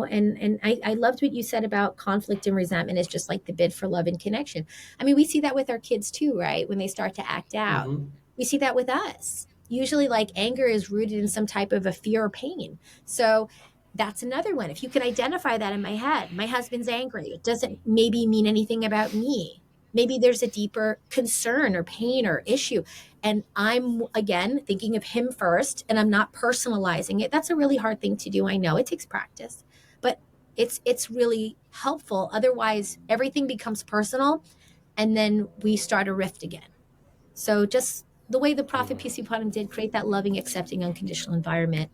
and I loved what you said about conflict and resentment is just like the bid for love and connection. I mean, we see that with our kids too, right? When they start to act out, we see that with us. Usually like anger is rooted in some type of a fear or pain. So that's another one. If you can identify that in my head, my husband's angry. It doesn't maybe mean anything about me. Maybe there's a deeper concern or pain or issue. And I'm, again, thinking of him first, and I'm not personalizing it. That's a really hard thing to do. I know it takes practice, but it's really helpful. Otherwise, everything becomes personal, and then we start a rift again. So just the way the Prophet, peace be upon him, did, create that loving, accepting, unconditional environment.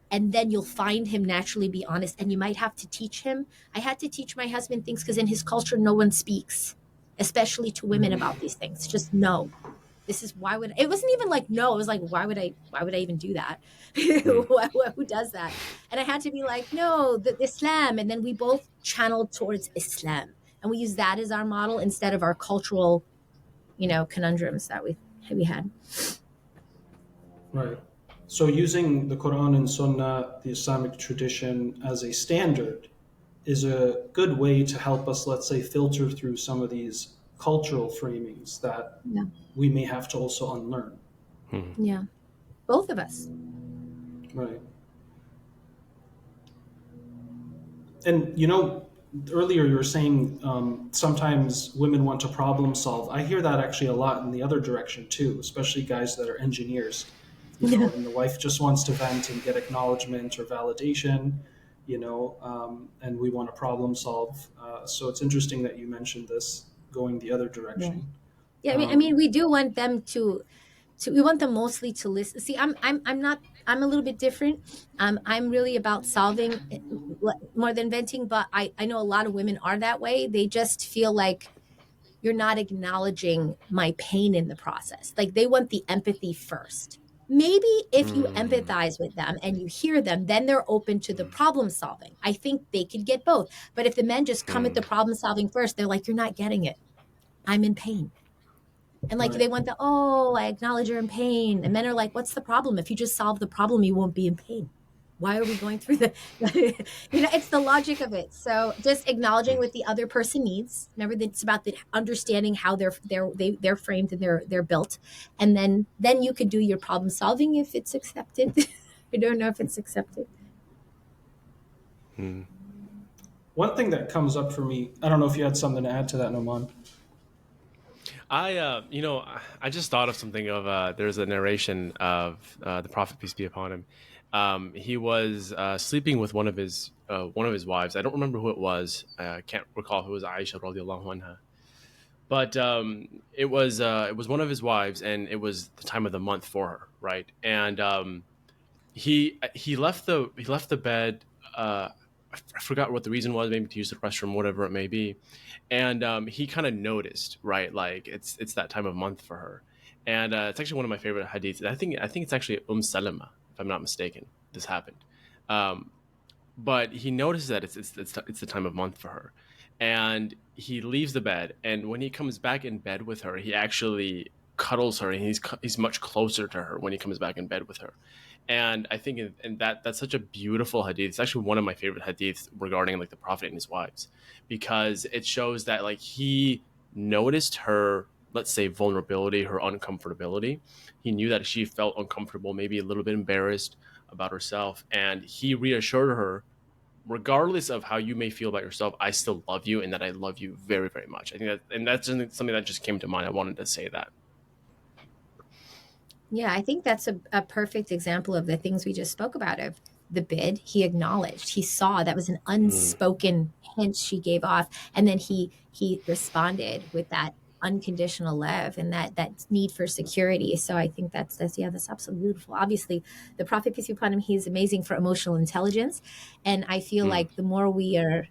And then you'll find him naturally be honest. And you might have to teach him. I had to teach my husband things because in his culture, no one speaks, especially to women, about these things. Just no. This is why would, it wasn't even like, no, it was like, why would I even do that? Who does that? And I had to be like, no, the Islam. And then we both channeled towards Islam. And we use that as our model instead of our cultural, conundrums that we had. Right. So using the Quran and Sunnah, the Islamic tradition, as a standard is a good way to help us, let's say, filter through some of these cultural framings that we may have to also unlearn. Yeah. Both of us. Right. And, earlier you were saying sometimes women want to problem solve. I hear that actually a lot in the other direction too, especially guys that are engineers. And the wife just wants to vent and get acknowledgement or validation, and we want to problem solve. So it's interesting that you mentioned this going the other direction. Yeah, I mean, we do want them to we want them mostly to listen. See, I'm a little bit different. I'm really about solving more than venting, but I know a lot of women are that way. They just feel like you're not acknowledging my pain in the process. Like they want the empathy first. Maybe if you empathize with them and you hear them, then they're open to the problem solving. I think they could get both. But if the men just come at the problem solving first, they're like, you're not getting it. I'm in pain. And like, they want I acknowledge you're in pain. And men are like, what's the problem? If you just solve the problem, you won't be in pain. Why are we going through it's the logic of it. So just acknowledging what the other person needs. Remember, it's about the understanding how they're framed and they're built. And then you could do your problem solving if it's accepted. I don't know if it's accepted. One thing that comes up for me, I don't know if you had something to add to that, Noaman. I just thought of something of there's a narration of the Prophet, peace be upon him. He was sleeping with one of his wives. I don't remember who it was. I can't recall who it was. Aisha radiallahu anha. But it was one of his wives, and it was the time of the month for her, right? And he left the bed. I forgot what the reason was, maybe to use the restroom, whatever it may be. And he kind of noticed, right? Like it's that time of month for her. And it's actually one of my favorite hadiths. I think it's actually Salama, if I'm not mistaken. This happened. Um, but he notices that it's the time of month for her, and he leaves the bed. And when he comes back in bed with her, he actually cuddles her, and he's much closer to her when he comes back in bed with her. And I think and that's such a beautiful hadith. It's actually one of my favorite hadiths regarding like the Prophet and his wives, because it shows that like he noticed her, let's say, vulnerability, her uncomfortability. He knew that she felt uncomfortable, maybe a little bit embarrassed about herself, and he reassured her, regardless of how you may feel about yourself, I still love you, and that I love you very, very much. I think that, and that's something that just came to mind. I wanted to say that. Yeah, I think that's a perfect example of the things we just spoke about. Of the bid, he acknowledged, he saw that was an unspoken hint she gave off, and then he responded with that unconditional love and that need for security. So I think that's that's absolutely beautiful. Obviously, the Prophet, peace be upon him, he's amazing for emotional intelligence, and I feel like the more we are,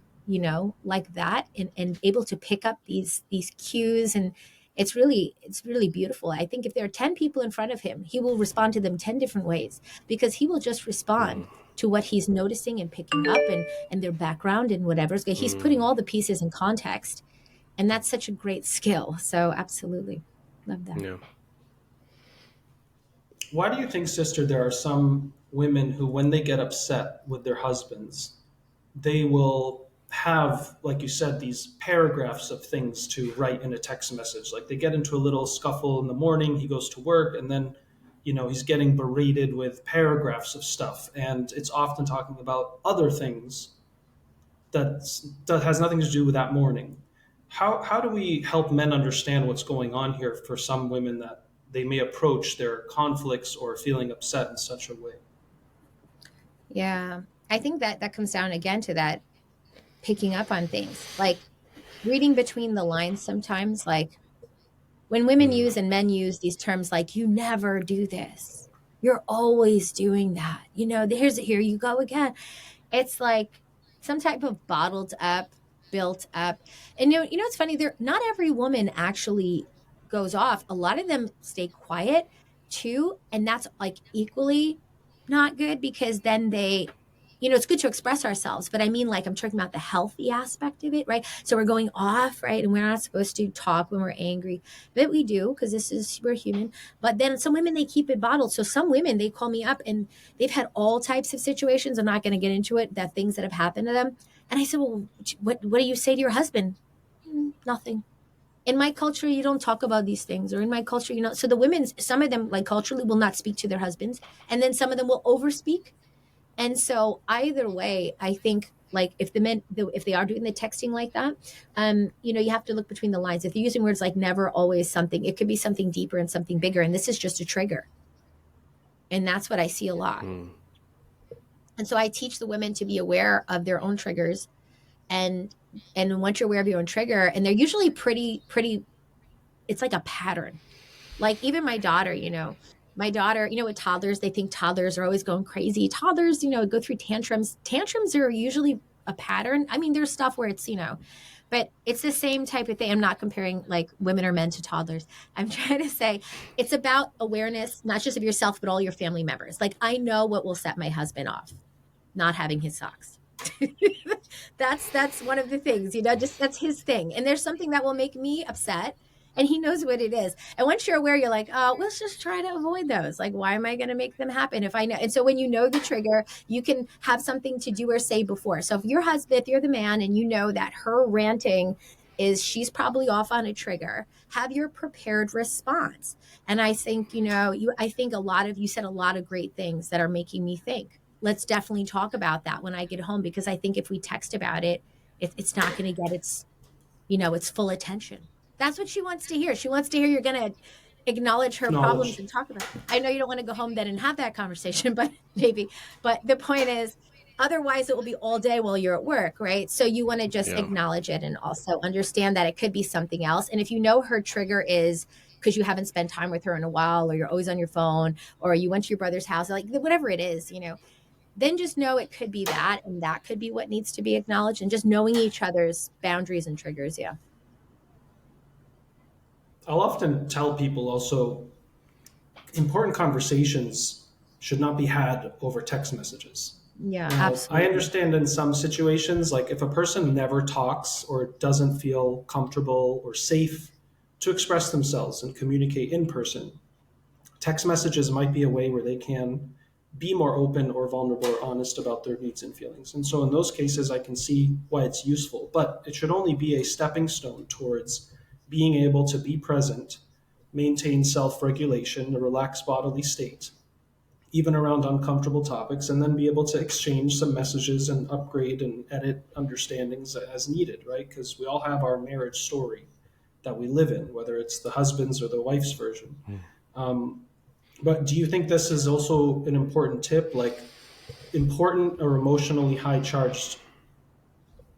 like that, and able to pick up these cues, and it's really beautiful. I think if there are 10 people in front of him, he will respond to them 10 different ways, because he will just respond to what he's noticing and picking up, and their background and whatever. He's putting all the pieces in context, and that's such a great skill. So absolutely love that. Yeah. Why do you think, sister, there are some women who, when they get upset with their husbands, they will have, like you said, these paragraphs of things to write in a text message? Like they get into a little scuffle in the morning, he goes to work, and then, he's getting berated with paragraphs of stuff. And it's often talking about other things that has nothing to do with that morning. How do we help men understand what's going on here for some women, that they may approach their conflicts or feeling upset in such a way? Yeah, I think that comes down again to that picking up on things, like reading between the lines sometimes. Like when women use and men use these terms like, you never do this, you're always doing that, here you go again. It's like some type of bottled up, built up. And it's funny, there not every woman actually goes off. A lot of them stay quiet too, and that's like equally not good, because then they, it's good to express ourselves, but I mean, like, I'm talking about the healthy aspect of it, right? So we're going off, right? And we're not supposed to talk when we're angry, but we do, because we're human. But then some women, they keep it bottled. So some women, they call me up and they've had all types of situations. I'm not going to get into it, that things that have happened to them. And I said, well, what do you say to your husband? Nothing. In my culture, you don't talk about these things. Or in my culture, so the women, some of them, like, culturally will not speak to their husbands. And then some of them will overspeak. And so either way, I think, like, if the men, if they are doing the texting like that, you have to look between the lines. If you're using words like never, always, something, it could be something deeper and something bigger. And this is just a trigger. And that's what I see a lot. And so I teach the women to be aware of their own triggers. And once you're aware of your own trigger, and they're usually pretty, it's like a pattern. Like even my daughter, with toddlers, they think toddlers are always going crazy. Toddlers, go through tantrums. Tantrums are usually a pattern. I mean, there's stuff where it's, but it's the same type of thing. I'm not comparing like women or men to toddlers. I'm trying to say it's about awareness, not just of yourself, but all your family members. Like, I know what will set my husband off, not having his socks. That's one of the things, just that's his thing. And there's something that will make me upset, and he knows what it is. And once you're aware, you're like, oh, let's just try to avoid those. Like, why am I going to make them happen if I know? And so when you know the trigger, you can have something to do or say before. So if if you're the man and you know that her ranting she's probably off on a trigger, have your prepared response. And I think, I think you said a lot of great things that are making me think. Let's definitely talk about that when I get home, because I think if we text about it, it's not going to get its full attention. That's what she wants to hear. She wants to hear you're going to acknowledge her problems and talk about it. I know you don't want to go home then and have that conversation, but maybe. But the point is, otherwise it will be all day while you're at work, right? So you want to just acknowledge it, and also understand that it could be something else. And if you know her trigger is because you haven't spent time with her in a while, or you're always on your phone, or you went to your brother's house, like whatever it is, then just know it could be that, and that could be what needs to be acknowledged, and just knowing each other's boundaries and triggers. Yeah. I'll often tell people also, important conversations should not be had over text messages. Yeah, Now, absolutely. I understand in some situations, like if a person never talks or doesn't feel comfortable or safe to express themselves and communicate in person, text messages might be a way where they can be more open or vulnerable or honest about their needs and feelings. And so in those cases, I can see why it's useful, but it should only be a stepping stone towards being able to be present, maintain self-regulation, a relaxed bodily state, even around uncomfortable topics, and then be able to exchange some messages and upgrade and edit understandings as needed, right? Because we all have our marriage story that we live in, whether it's the husband's or the wife's version. Um, but do you think this is also an important tip? Like, important or emotionally high charged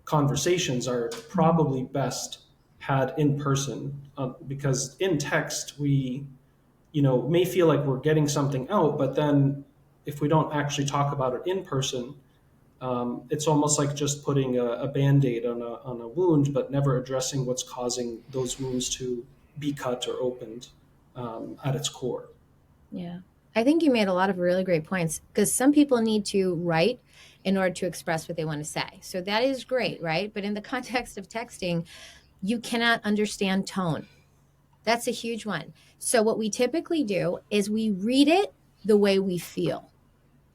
conversations are probably best had in person, because in text we may feel like we're getting something out, but then if we don't actually talk about it in person, it's almost like just putting a band-aid on a wound, but never addressing what's causing those wounds to be cut or opened at its core. Yeah. I think you made a lot of really great points, because some people need to write in order to express what they want to say. So that is great, right? But in the context of texting, you cannot understand tone. That's a huge one. So what we typically do is we read it the way we feel.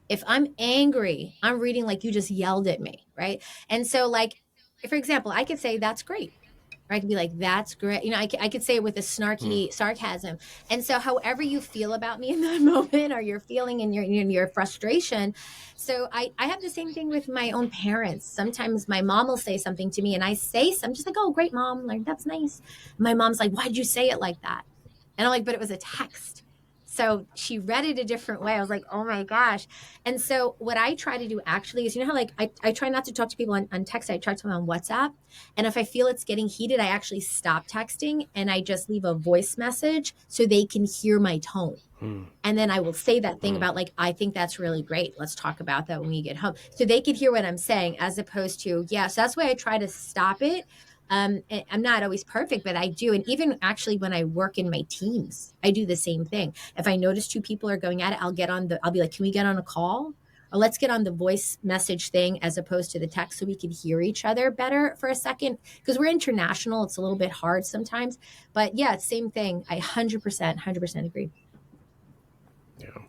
If I'm angry, I'm reading like you just yelled at me, right? And so, like, for example, I could say, that's great. Or I could be like, that's great. I could say it with a snarky sarcasm. And so however you feel about me in that moment, or you're feeling in your frustration. So I have the same thing with my own parents. Sometimes my mom will say something to me and I say something just like, oh, great, mom. Like, that's nice. My mom's like, why'd you say it like that? And I'm like, but it was a text. So she read it a different way. I was like, oh my gosh. And so what I try to do actually is, how like I try not to talk to people on text. I try to them on WhatsApp. And if I feel it's getting heated, I actually stop texting and I just leave a voice message so they can hear my tone. And then I will say that thing about like, I think that's really great. Let's talk about that when we get home. So they can hear what I'm saying, as opposed to, yeah. So that's why I try to stop it. I'm not always perfect, but I do. And even actually when I work in my teams, I do the same thing. If I notice two people are going at it, I'll be like, can we get on a call? Or let's get on the voice message thing as opposed to the text, so we can hear each other better for a second. Because we're international, it's a little bit hard sometimes. But yeah, same thing. I 100% agree. Yeah. I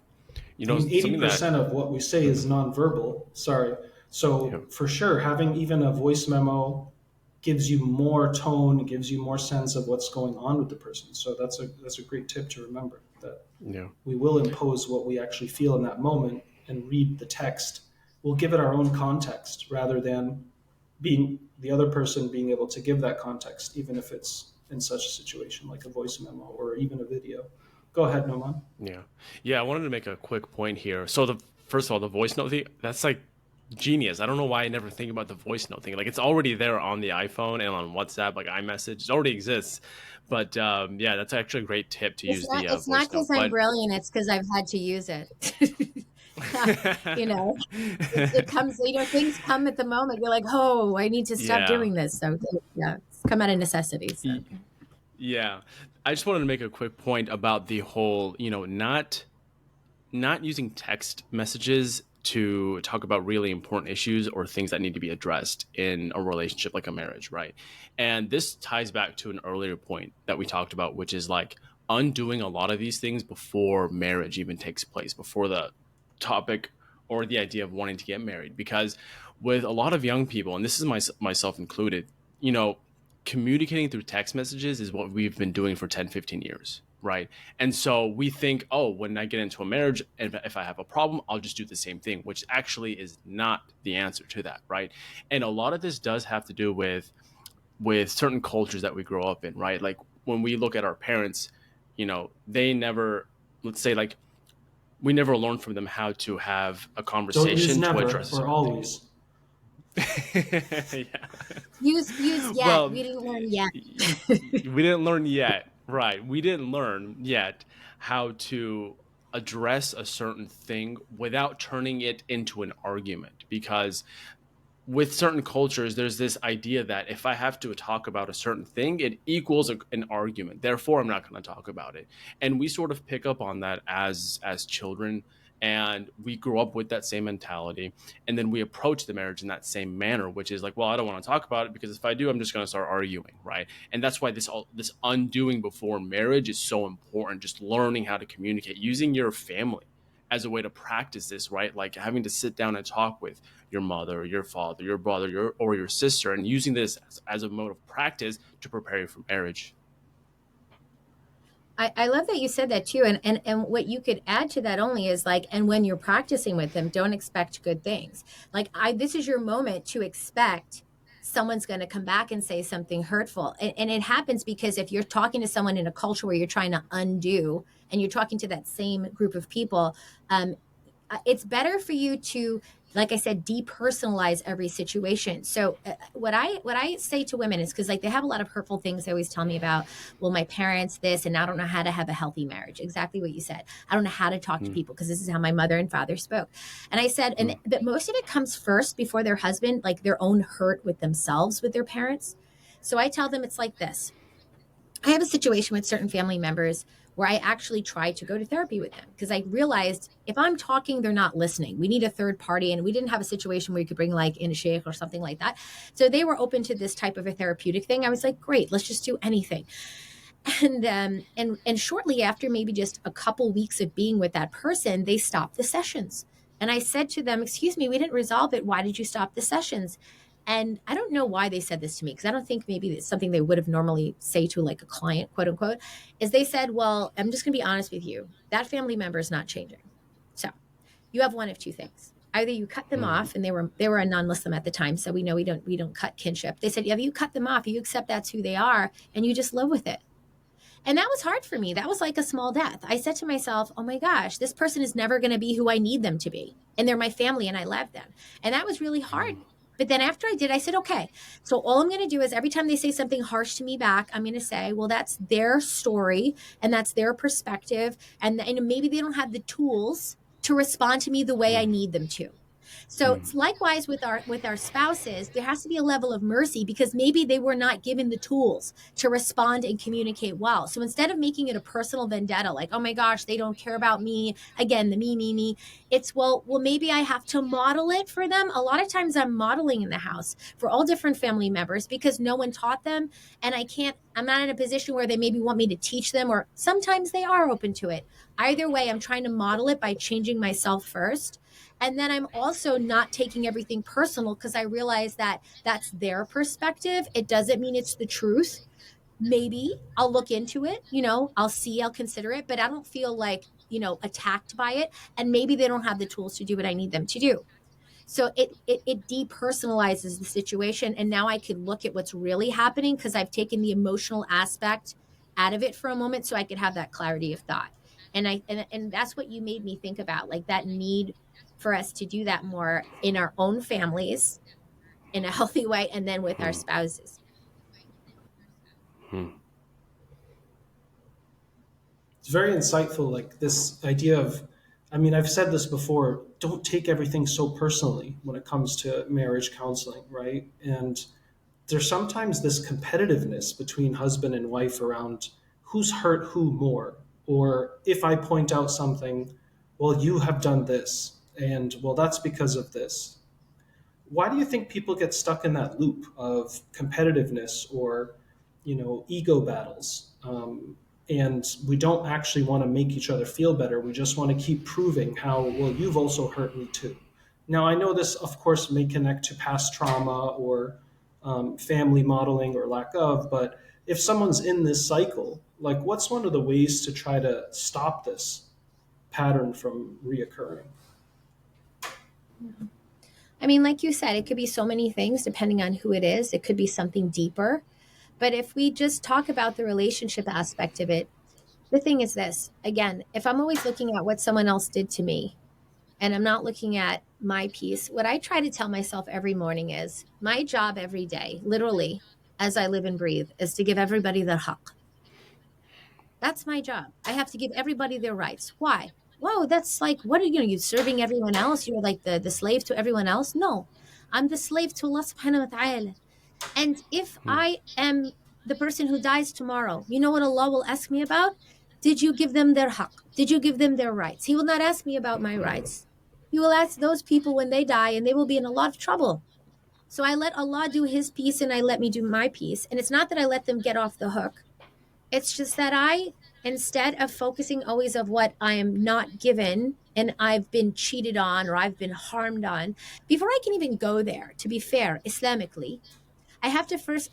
mean, 80% of what we say is nonverbal. Sorry. So for sure, having even a voice memo gives you more tone, gives you more sense of what's going on with the person. So that's a great tip to remember, that we will impose what we actually feel in that moment and read the text. We'll give it our own context rather than being the other person being able to give that context, even if it's in such a situation like a voice memo or even a video. Go ahead, Noaman. Yeah. I wanted to make a quick point here. So first of all, the voice note thing, that's like genius. I don't know why I never think about the voice note thing. Like, it's already there on the iPhone and on WhatsApp, like iMessage. It already exists. But yeah, that's actually a great tip to use the It's voice not because note. I'm brilliant. It's because I've had to use it. It comes, things come at the moment. You're like, oh, I need to stop doing this. So yeah, it's come out of necessity. So. Yeah. I just wanted to make a quick point about the whole, not using text messages to talk about really important issues or things that need to be addressed in a relationship like a marriage, right? And this ties back to an earlier point that we talked about, which is like undoing a lot of these things before marriage even takes place, before the topic or the idea of wanting to get married. Because with a lot of young people, and this is myself included, communicating through text messages is what we've been doing for 10, 15 years. Right. And so we think, oh, when I get into a marriage, if I have a problem, I'll just do the same thing, which actually is not the answer to that. Right. And a lot of this does have to do with certain cultures that we grow up in. Right. Like when we look at our parents, they never, let's say, like, we never learned from them how to have a conversation. Don't use never to address or always. Yeah. Use yet. Well, we didn't learn yet. We didn't learn yet. Right. We didn't learn yet how to address a certain thing without turning it into an argument. Because with certain cultures, there's this idea that if I have to talk about a certain thing, it equals an argument. Therefore, I'm not going to talk about it. And we sort of pick up on that as children. and we grew up with that same mentality, and then we approach the marriage in that same manner, which is like, well, I don't want to talk about it because if I do, I'm just going to start arguing, right? And that's why this undoing before marriage is so important. Just learning how to communicate, using your family as a way to practice this, right? Like having to sit down and talk with your mother, your father, your brother, or your sister, and using this as a mode of practice to prepare you for marriage. I love that you said that too. And what you could add to that only is like, and when you're practicing with them, don't expect good things. Like this is your moment to expect someone's going to come back and say something hurtful. And it happens because if you're talking to someone in a culture where you're trying to undo, and you're talking to that same group of people, it's better for you to, like I said, depersonalize every situation. So what I say to women is, because like they have a lot of hurtful things they always tell me about, well, my parents this, and I don't know how to have a healthy marriage. Exactly what you said. I don't know how to talk to people because this is how my mother and father spoke. And I said, but most of it comes first before their husband, like their own hurt with themselves, with their parents. So I tell them it's like this. I have a situation with certain family members where I actually tried to go to therapy with them because I realized if I'm talking, they're not listening. We need a third party, and we didn't have a situation where you could bring like in a sheikh or something like that. So they were open to this type of a therapeutic thing. I was like, great, let's just do anything. And shortly after, maybe just a couple weeks of being with that person, they stopped the sessions. And I said to them, excuse me, we didn't resolve it. Why did you stop the sessions? And I don't know why they said this to me, because I don't think maybe it's something they would have normally say to like a client, quote unquote, is they said, well, I'm just going to be honest with you. That family member is not changing. So you have one of two things. Either you cut them off, and they were a non-Muslim at the time, so we know we don't cut kinship. They said, yeah, you cut them off, you accept that's who they are, and you just live with it. And that was hard for me. That was like a small death. I said to myself, oh my gosh, this person is never going to be who I need them to be. And they're my family and I love them. And that was really hard. But then after I did, I said, okay, so all I'm going to do is every time they say something harsh to me back, I'm going to say, well, that's their story and that's their perspective. And maybe they don't have the tools to respond to me the way I need them to. So it's likewise with our spouses, there has to be a level of mercy because maybe they were not given the tools to respond and communicate well. So instead of making it a personal vendetta, like, oh my gosh, they don't care about me, again, the me, it's, well, maybe I have to model it for them. A lot of times I'm modeling in the house for all different family members because no one taught them, and I'm not in a position where they maybe want me to teach them, or sometimes they are open to it. Either way, I'm trying to model it by changing myself first. And then I'm also not taking everything personal because I realize that that's their perspective. It doesn't mean it's the truth. Maybe I'll look into it, I'll consider it, but I don't feel like, attacked by it. And maybe they don't have the tools to do what I need them to do. So it depersonalizes the situation. And now I could look at what's really happening because I've taken the emotional aspect out of it for a moment so I could have that clarity of thought. And that's what you made me think about, like that need for us to do that more in our own families in a healthy way, and then with our spouses. It's very insightful, like this idea of, I've said this before, don't take everything so personally when it comes to marriage counseling, right? And there's sometimes this competitiveness between husband and wife around who's hurt who more. Or if I point out something, well, you have done this, and well, that's because of this. Why do you think people get stuck in that loop of competitiveness or, ego battles? And we don't actually want to make each other feel better. We just want to keep proving how, well, you've also hurt me too. Now, I know this, of course, may connect to past trauma or family modeling or lack of, but if someone's in this cycle, like what's one of the ways to try to stop this pattern from reoccurring? I mean, like you said, it could be so many things depending on who it is. It could be something deeper. But if we just talk about the relationship aspect of it, the thing is this, again, if I'm always looking at what someone else did to me and I'm not looking at my piece, what I try to tell myself every morning is my job every day, literally, as I live and breathe, is to give everybody their haqq. That's my job. I have to give everybody their rights. Why? Whoa, that's like, what are you serving everyone else? You're like the slave to everyone else? No, I'm the slave to Allah subhanahu wa ta'ala. And if I am the person who dies tomorrow, you know what Allah will ask me about? Did you give them their haqq? Did you give them their rights? He will not ask me about my rights. He will ask those people when they die, and they will be in a lot of trouble. So I let Allah do his piece and I let me do my piece. And it's not that I let them get off the hook. It's just that I, instead of focusing always of what I am not given and I've been cheated on or I've been harmed on, before I can even go there, to be fair, Islamically, I have to first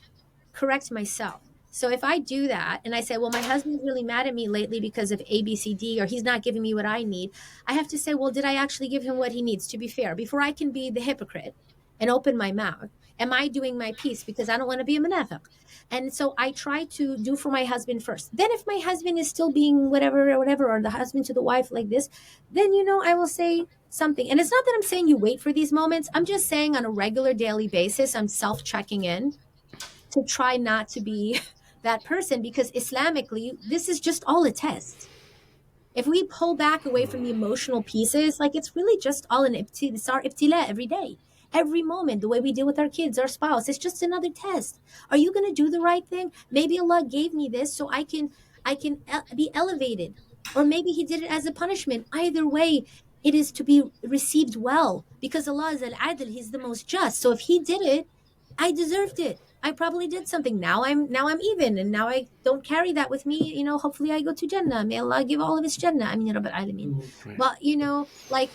correct myself. So if I do that and I say, well, my husband's really mad at me lately because of A, B, C, D, or he's not giving me what I need, I have to say, well, did I actually give him what he needs, to be fair? Before I can be the hypocrite and open my mouth, am I doing my piece? Because I don't want to be a munafiq. And so I try to do for my husband first. Then if my husband is still being whatever or whatever, or the husband to the wife like this, then, I will say something. And it's not that I'm saying you wait for these moments. I'm just saying on a regular daily basis, I'm self-checking in to try not to be that person, because Islamically, this is just all a test. If we pull back away from the emotional pieces, like it's really just all an it's our ibtila every day, every moment, the way we deal with our kids, our spouse, it's just another test. Are you going to do the right thing? Maybe Allah gave me this so I can be elevated, or maybe he did it as a punishment. Either way, it is to be received well, because Allah is al-adl, he's the most just. So if he did it, I deserved it. I probably did something. Now I'm even, and now I don't carry that with me. Hopefully I go to Jannah. May Allah give all of us Jannah. I mean, Rabbil Alameen. Right. But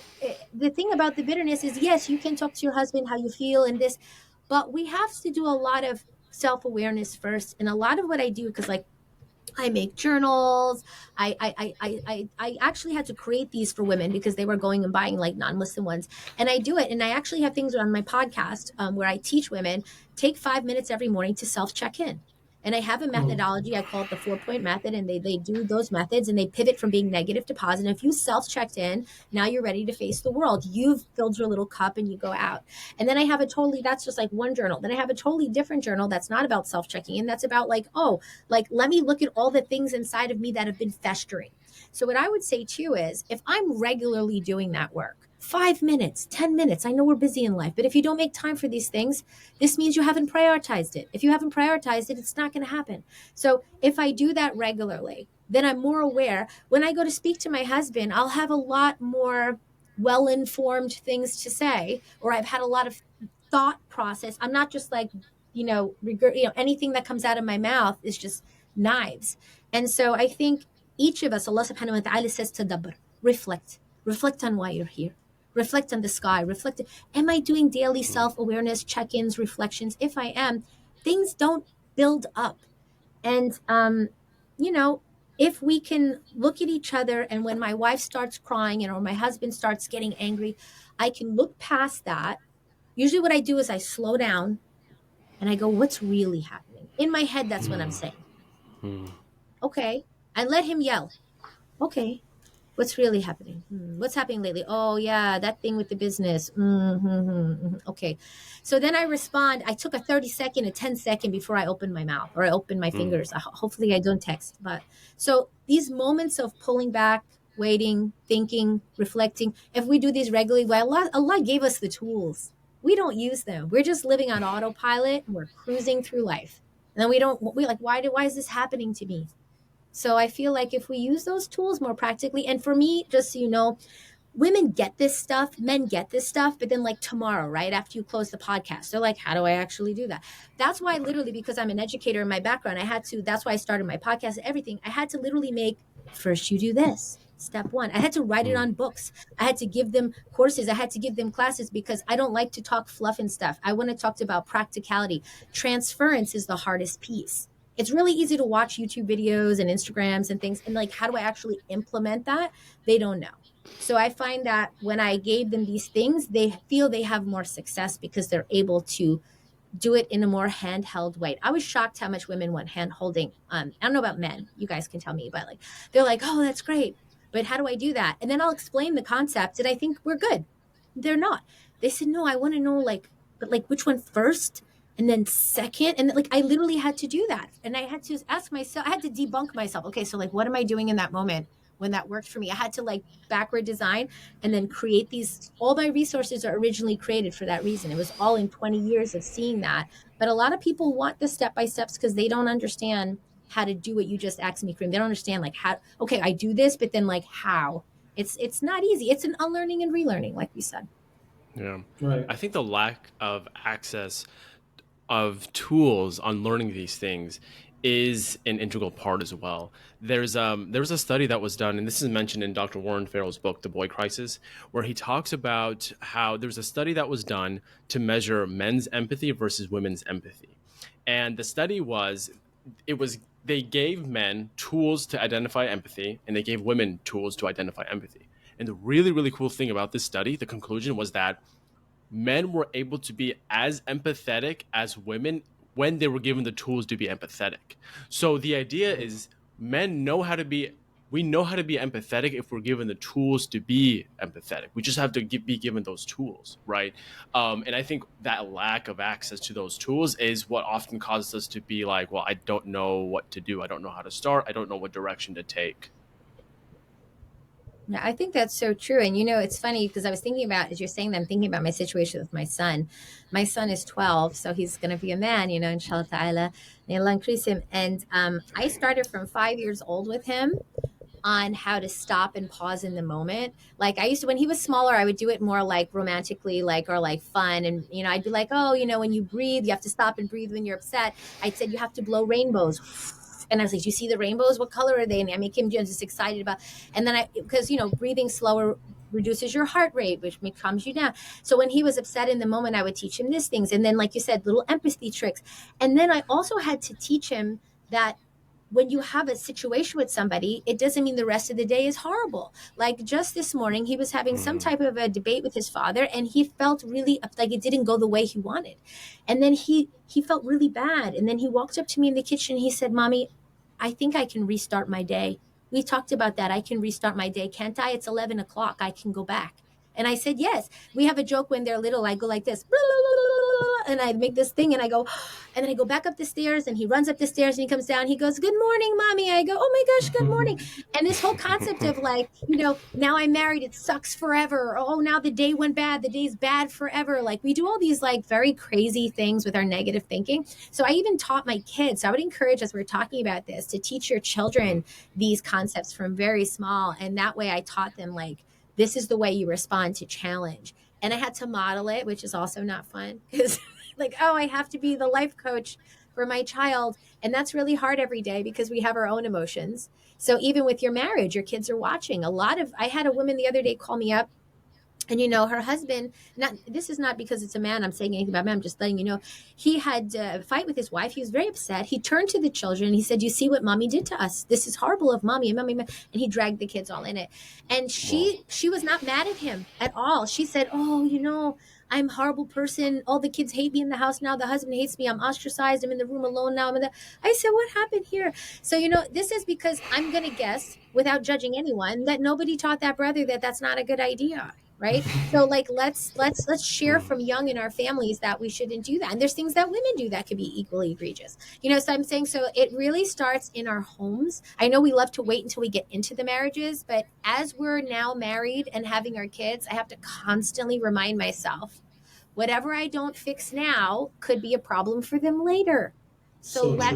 the thing about the bitterness is, yes, you can talk to your husband how you feel and this, but we have to do a lot of self-awareness first. And a lot of what I do, because I make journals. I actually had to create these for women because they were going and buying like non-Muslim ones. And I do it. And I actually have things on my podcast where I teach women, take 5 minutes every morning to self-check in. And I have a methodology. I call it the 4-point method. And they do those methods and they pivot from being negative to positive. If you self-checked in, now you're ready to face the world. You've filled your little cup and you go out. And then I have that's just like one journal. Then I have a totally different journal that's not about self-checking in. That's about let me look at all the things inside of me that have been festering. So what I would say too is, if I'm regularly doing that work, 5 minutes, 10 minutes, I know we're busy in life, but if you don't make time for these things, this means you haven't prioritized it. If you haven't prioritized it, it's not going to happen. So if I do that regularly, then I'm more aware. When I go to speak to my husband, I'll have a lot more well-informed things to say, or I've had a lot of thought process. I'm not just like, anything that comes out of my mouth is just knives. And so I think each of us, Allah subhanahu wa ta'ala says tadabbur, reflect on why you're here. Reflect on the sky. Am I doing daily self-awareness, check-ins, reflections? If I am, things don't build up. And, if we can look at each other, and when my wife starts crying or my husband starts getting angry, I can look past that. Usually what I do is I slow down and I go, what's really happening? In my head, that's what I'm saying. Okay. I let him yell. Okay. What's really happening? What's happening lately? Oh, yeah, that thing with the business. Okay. So then I respond. I took a 30-second, a 10-second before I opened my mouth or I opened my fingers. Hopefully I don't text. But so these moments of pulling back, waiting, thinking, reflecting, if we do these regularly, well, Allah gave us the tools. We don't use them. We're just living on autopilot and we're cruising through life. And then why is this happening to me? So I feel like if we use those tools more practically, and for me, just so you know, women get this stuff, men get this stuff, but then like tomorrow, right after you close the podcast, they're like, how do I actually do that? That's why literally, because I'm an educator in my background, that's why I started my podcast and everything. I had to literally make, first you do this, step one. I had to write it on books. I had to give them courses. I had to give them classes, because I don't like to talk fluff and stuff. I want to talk about practicality. Transference is the hardest piece. It's really easy to watch YouTube videos and Instagrams and things. And like, how do I actually implement that? They don't know. So I find that when I gave them these things, they feel they have more success because they're able to do it in a more handheld way. I was shocked how much women want hand holding. I don't know about men. You guys can tell me, but like, they're like, oh, that's great. But how do I do that? And then I'll explain the concept and I think we're good. They're not. They said, no, I want to know which one first? And then second, and like I literally had to do that. And I had to ask myself, I had to debunk myself. Okay, so like, what am I doing in that moment when that worked for me? I had to like backward design and then create these. All my resources are originally created for that reason. It was all in 20 years of seeing that. But a lot of people want the step-by-steps because they don't understand how to do what you just asked me, Karim. They don't understand like how, okay, I do this, but then like how? It's not easy. It's an unlearning and relearning, like we said. Yeah. Right. I think the lack of access of tools on learning these things is an integral part as well. There was a study that was done, and this is mentioned in Dr. Warren Farrell's book, The Boy Crisis, where he talks about how there's a study that was done to measure men's empathy versus women's empathy. And the study was, they gave men tools to identify empathy, and they gave women tools to identify empathy. And the really, really cool thing about this study, the conclusion was that men were able to be as empathetic as women when they were given the tools to be empathetic. So the idea is men know how to be, we know how to be empathetic if we're given the tools to be empathetic. We just have to be given those tools, right? And I think that lack of access to those tools is what often causes us to be like, well, I don't know what to do. I don't know how to start. I don't know what direction to take. Yeah, I think that's so true. And it's funny because I was thinking about, as you're saying that, I'm thinking about my situation with my son. My son is 12, so he's going to be a man, inshallah ta'ala. May Allah increase him. And I started from 5 years old with him on how to stop and pause in the moment. Like I used to, when he was smaller, I would do it more like romantically, or like fun. And, I'd be like, oh, when you breathe, you have to stop and breathe when you're upset. I said, you have to blow rainbows. And I was like, you see the rainbows? What color are they? And I make him just excited about, and then because, breathing slower reduces your heart rate, which calms you down. So when he was upset in the moment, I would teach him these things. And then, like you said, little empathy tricks. And then I also had to teach him that when you have a situation with somebody, it doesn't mean the rest of the day is horrible. Like just this morning, he was having some type of a debate with his father, and he felt really like it didn't go the way he wanted. And then he felt really bad. And then he walked up to me in the kitchen. He said, Mommy, I think I can restart my day. We talked about that. I can restart my day. Can't I? It's 11 o'clock. I can go back. And I said, yes. We have a joke when they're little. I go like this. And I make this thing and I go, and then I go back up the stairs and he runs up the stairs and he comes down. He goes, good morning, Mommy. I go, oh my gosh, good morning. And this whole concept of like, now I'm married, it sucks forever. Oh, now the day went bad. The day's bad forever. Like we do all these like very crazy things with our negative thinking. So I even taught my kids. So I would encourage, as we're talking about this, to teach your children these concepts from very small. And that way I taught them like, this is the way you respond to challenge. And I had to model it, which is also not fun because like, oh, I have to be the life coach for my child. And that's really hard every day because we have our own emotions. So even with your marriage, your kids are watching. I had a woman the other day call me up. And, her husband, this is not because it's a man, I'm saying anything about men, I'm just letting you know, he had a fight with his wife. He was very upset. He turned to the children and he said, you see what Mommy did to us? This is horrible of Mommy and Mommy. And he dragged the kids all in it. And she was not mad at him at all. She said, oh, I'm a horrible person. All the kids hate me in the house now. The husband hates me. I'm ostracized. I'm in the room alone now. I said, what happened here? So, this is because I'm going to guess, without judging anyone, that nobody taught that brother that that's not a good idea. Right. So like, let's share from young in our families that we shouldn't do that. And there's things that women do that could be equally egregious. So I'm saying, so it really starts in our homes. I know we love to wait until we get into the marriages, but as we're now married and having our kids, I have to constantly remind myself, whatever I don't fix now could be a problem for them later. So let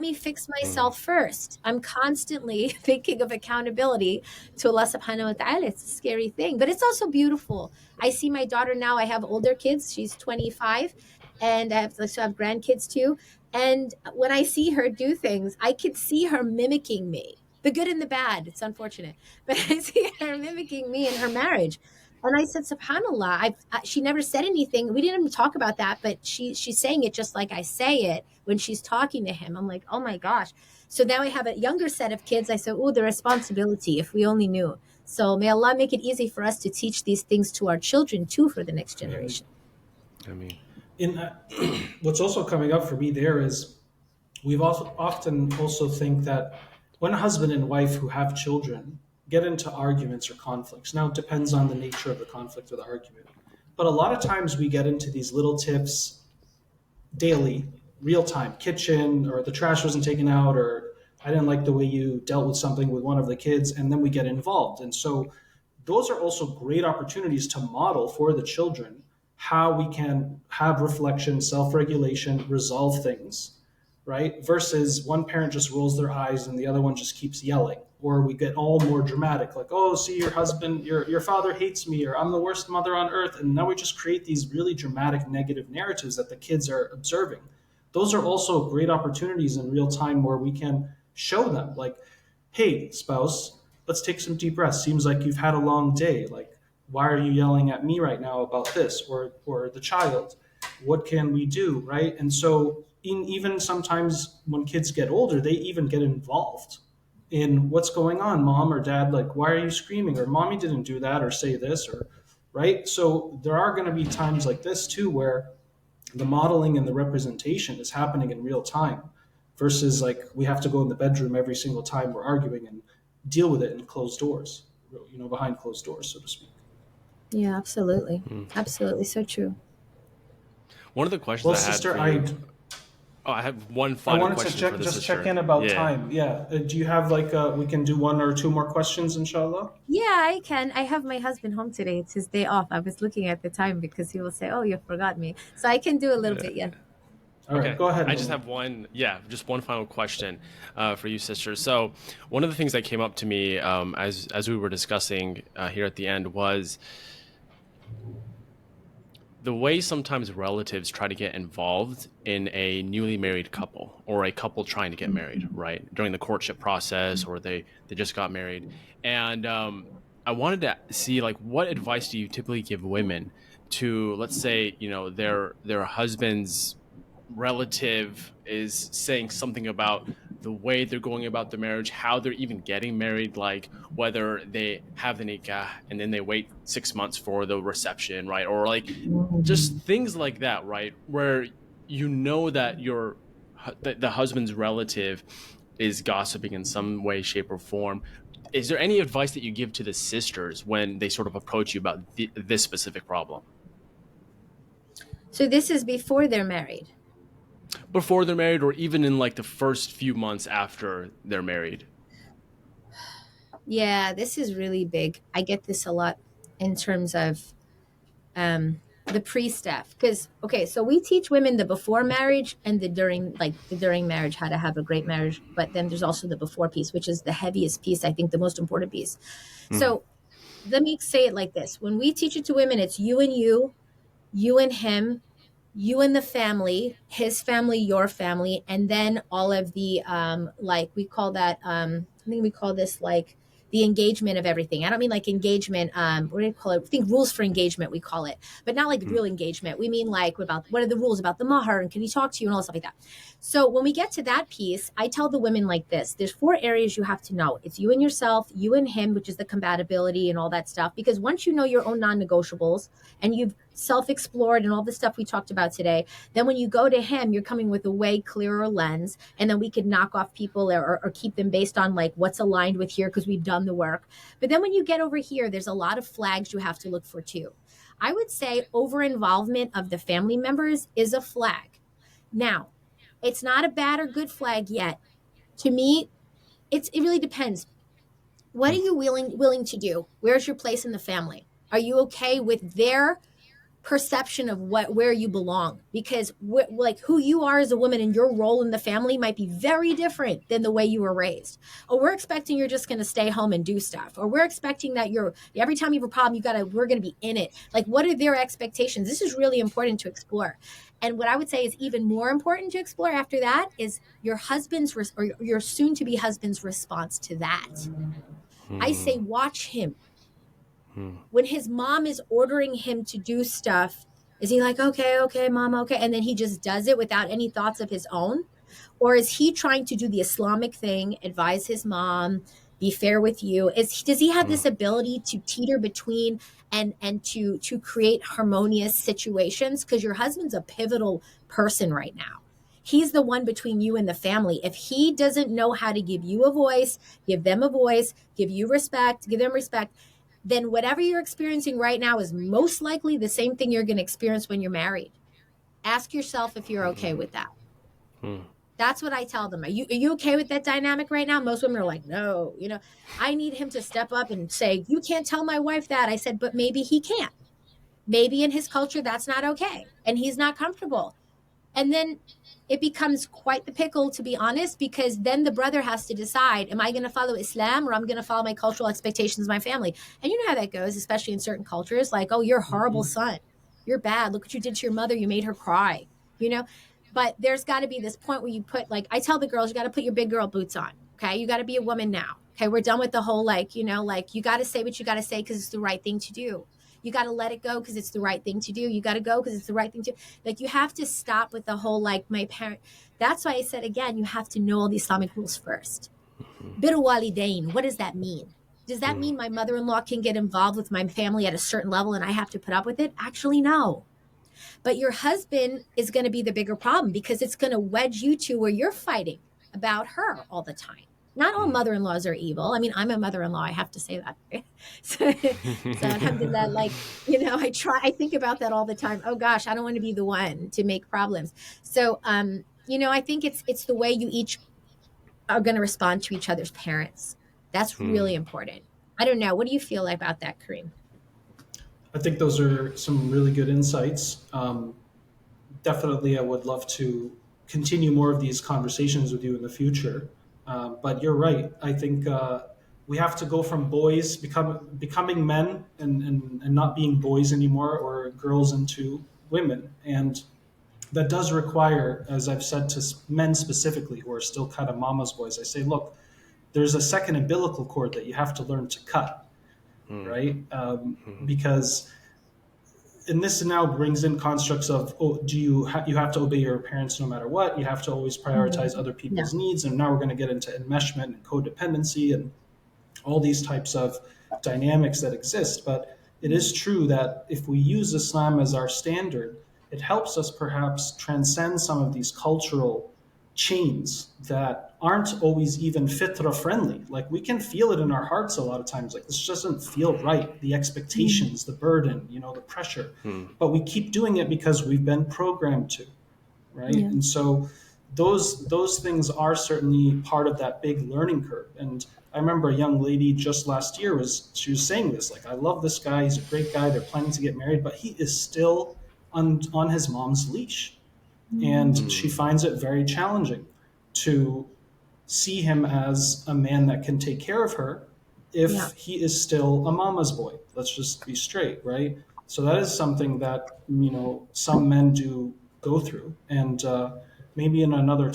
me fix myself first. I'm constantly thinking of accountability to Allah subhanahu wa ta'ala. It's a scary thing, but it's also beautiful. I see my daughter now. I have older kids. She's 25 and I have grandkids too. And when I see her do things, I could see her mimicking me, the good and the bad. It's unfortunate, but I see her mimicking me in her marriage. And I said, subhanAllah, she never said anything. We didn't even talk about that, but she's saying it just like I say it when she's talking to him. I'm like, oh my gosh. So now I have a younger set of kids. I said, oh, the responsibility, if we only knew. So may Allah make it easy for us to teach these things to our children too, for the next generation. I mean, What's also coming up for me there is we've often also think that when a husband and wife who have children get into arguments or conflicts, now it depends on the nature of the conflict or the argument, but a lot of times we get into these little tips daily, real time, kitchen, or the trash wasn't taken out, or I didn't like the way you dealt with something with one of the kids, and then we get involved. And so those are also great opportunities to model for the children how we can have reflection, self-regulation, resolve things right? Versus one parent just rolls their eyes and the other one just keeps yelling. Or we get all more dramatic, like, oh, see, your husband, your father hates me, or I'm the worst mother on earth. And now we just create these really dramatic negative narratives that the kids are observing. Those are also great opportunities in real time where we can show them, like, hey, spouse, let's take some deep breaths. Seems like you've had a long day. Like, why are you yelling at me right now about this? Or the child, what can we do, right? And so even sometimes when kids get older, they even get involved in what's going on, mom or dad, like, why are you screaming? Or mommy didn't do that, or say this, or right. So there are going to be times like this too where the modeling and the representation is happening in real time versus like we have to go in the bedroom every single time we're arguing and deal with it in closed doors, behind closed doors, so to speak. Yeah, absolutely. Absolutely. So true. One of the questions Well, I had sister, for you. I have one final wanted to question for the just sister. check in about Yeah. time. Yeah. Do you have like we can do one or two more questions, inshallah? Yeah, I can. I have my husband home today. It's his day off. I was looking at the time because he will say, "Oh, you forgot me." So I can do a little bit. Yeah. All right, go ahead. I just Noaman. have just one final question for you, sister. So one of the things that came up to me as we were discussing here at the end was the way sometimes relatives try to get involved in a newly married couple or a couple trying to get married, right? During the courtship process, or they just got married. And I wanted to see, like, what advice do you typically give women to, let's say, their husband's relative is saying something about the way they're going about the marriage, how they're even getting married, like whether they have the nikah and then they wait 6 months for the reception, right? Or like just things like that, right? Where that the husband's relative is gossiping in some way, shape, or form. Is there any advice that you give to the sisters when they sort of approach you about this specific problem? So this is before they're married. Before they're married, or even in like the first few months after they're married? Yeah, this is really big. I get this a lot in terms of the pre-stuff. Because, okay, so we teach women the before marriage and the during marriage, how to have a great marriage. But then there's also the before piece, which is the heaviest piece, I think the most important piece. So let me say it like this. When we teach it to women, it's you and him, you and the family, his family, your family, and then all of the like we call that I think we call this like the engagement of everything. I don't mean like engagement, what do you call it? I think rules for engagement we call it, but not like real engagement. We mean like what are the rules about the mahar and can he talk to you and all that stuff like that. So when we get to that piece, I tell the women like this: there's 4 areas you have to know. It's you and yourself, you and him, which is the compatibility and all that stuff. Because once you know your own non-negotiables and you've self-explored and all the stuff we talked about today, then when you go to him, you're coming with a way clearer lens, and then we could knock off people or keep them based on like what's aligned with here because we've done the work. But then when you get over here, there's a lot of flags you have to look for too. I would say over involvement of the family members is a flag. Now, it's not a bad or good flag yet. To me, it really depends. What are you willing to do? Where's your place in the family? Are you okay with their perception of where you belong? Because like who you are as a woman and your role in the family might be very different than the way you were raised. Or we're expecting you're just going to stay home and do stuff. Or we're expecting that every time you have a problem, we're going to be in it. Like, what are their expectations? This is really important to explore. And what I would say is even more important to explore after that is your husband's or your soon to be husband's response to that. I say, watch him. When his mom is ordering him to do stuff, is he like, okay, mom, okay, and then he just does it without any thoughts of his own? Or is he trying to do the Islamic thing, advise his mom, be fair with you? Does he have this ability to teeter between and to create harmonious situations? Because your husband's a pivotal person right now. He's the one between you and the family. If he doesn't know how to give you a voice, give them a voice, give you respect, give them respect, then whatever you're experiencing right now is most likely the same thing you're going to experience when you're married. Ask yourself if you're okay with that. That's what I tell them. Are you okay with that dynamic right now? Most women are like, no, I need him to step up and say, you can't tell my wife that. I said, but maybe he can't. Maybe in his culture, that's not okay. And he's not comfortable. And then it becomes quite the pickle, to be honest, because then the brother has to decide, am I going to follow Islam or I'm going to follow my cultural expectations of my family? And you know how that goes, especially in certain cultures, like, oh, you're a horrible son. You're bad. Look what you did to your mother. You made her cry, you know? But there's got to be this point where you put, like, I tell the girls, you got to put your big girl boots on. Okay. You got to be a woman now. Okay. We're done with the whole, like, you know, like you got to say what you got to say because it's the right thing to do. You got to let it go because it's the right thing to do. You got to go because it's the right thing to do. Like, you have to stop with the whole, like, my parent. That's why I said, again, you have to know all the Islamic rules first. Birru walidain, what does that mean? Does that mean my mother-in-law can get involved with my family at a certain level and I have to put up with it? Actually, no. But your husband is going to be the bigger problem because it's going to wedge you to where you're fighting about her all the time. Not all mother-in-laws are evil. I mean, I'm a mother-in-law. I have to say that. So alhamdulillah, like, you know, I think about that all the time. Oh gosh, I don't want to be the one to make problems. So, you know, I think it's the way you each are going to respond to each other's parents. That's really important. I don't know. What do you feel about that, Kareem? I think those are some really good insights. Definitely, I would love to continue more of these conversations with you in the future. But you're right. I think we have to go from boys becoming men and not being boys anymore, or girls into women. And that does require, as I've said to men specifically who are still kind of mama's boys, I say, look, there's a second umbilical cord that you have to learn to cut, right? Because and this now brings in constructs of, oh, do you you have to obey your parents no matter what? You have to always prioritize other people's needs, and now we're going to get into enmeshment and codependency and all these types of dynamics that exist. But it is true that if we use Islam as our standard, it helps us perhaps transcend some of these cultural chains that aren't always even fitra friendly. Like, we can feel it in our hearts a lot of times, like, this just doesn't feel right, the expectations, the burden, you know, the pressure, but we keep doing it because we've been programmed to, right? And so those things are certainly part of that big learning curve. And I remember a young lady just last year she was saying this, like, I love this guy, he's a great guy, they're planning to get married, but he is still on his mom's leash. And she finds it very challenging to see him as a man that can take care of her if he is still a mama's boy. Let's just be straight, right? So that is something that, you know, some men do go through. And maybe in another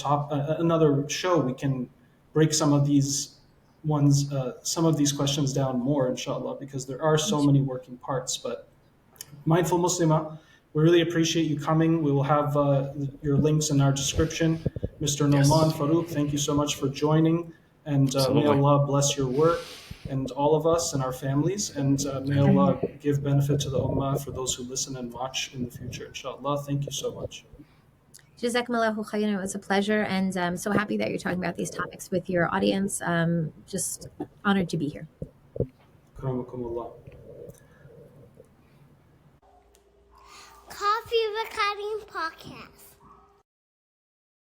show, we can break some of these questions down more, inshallah, because there are so many working parts. But Mindful Muslimah, we really appreciate you coming. We will have your links in our description. Mr. Noaman Farooq, thank you so much for joining. And may Allah bless your work and all of us and our families. And may Allah give benefit to the ummah for those who listen and watch in the future, inshallah. Thank you so much. Jazakumullahu khairan. It was a pleasure. And I'm so happy that you're talking about these topics with your audience. Just honored to be here. Karamakumullah. Coffee with Karim podcast.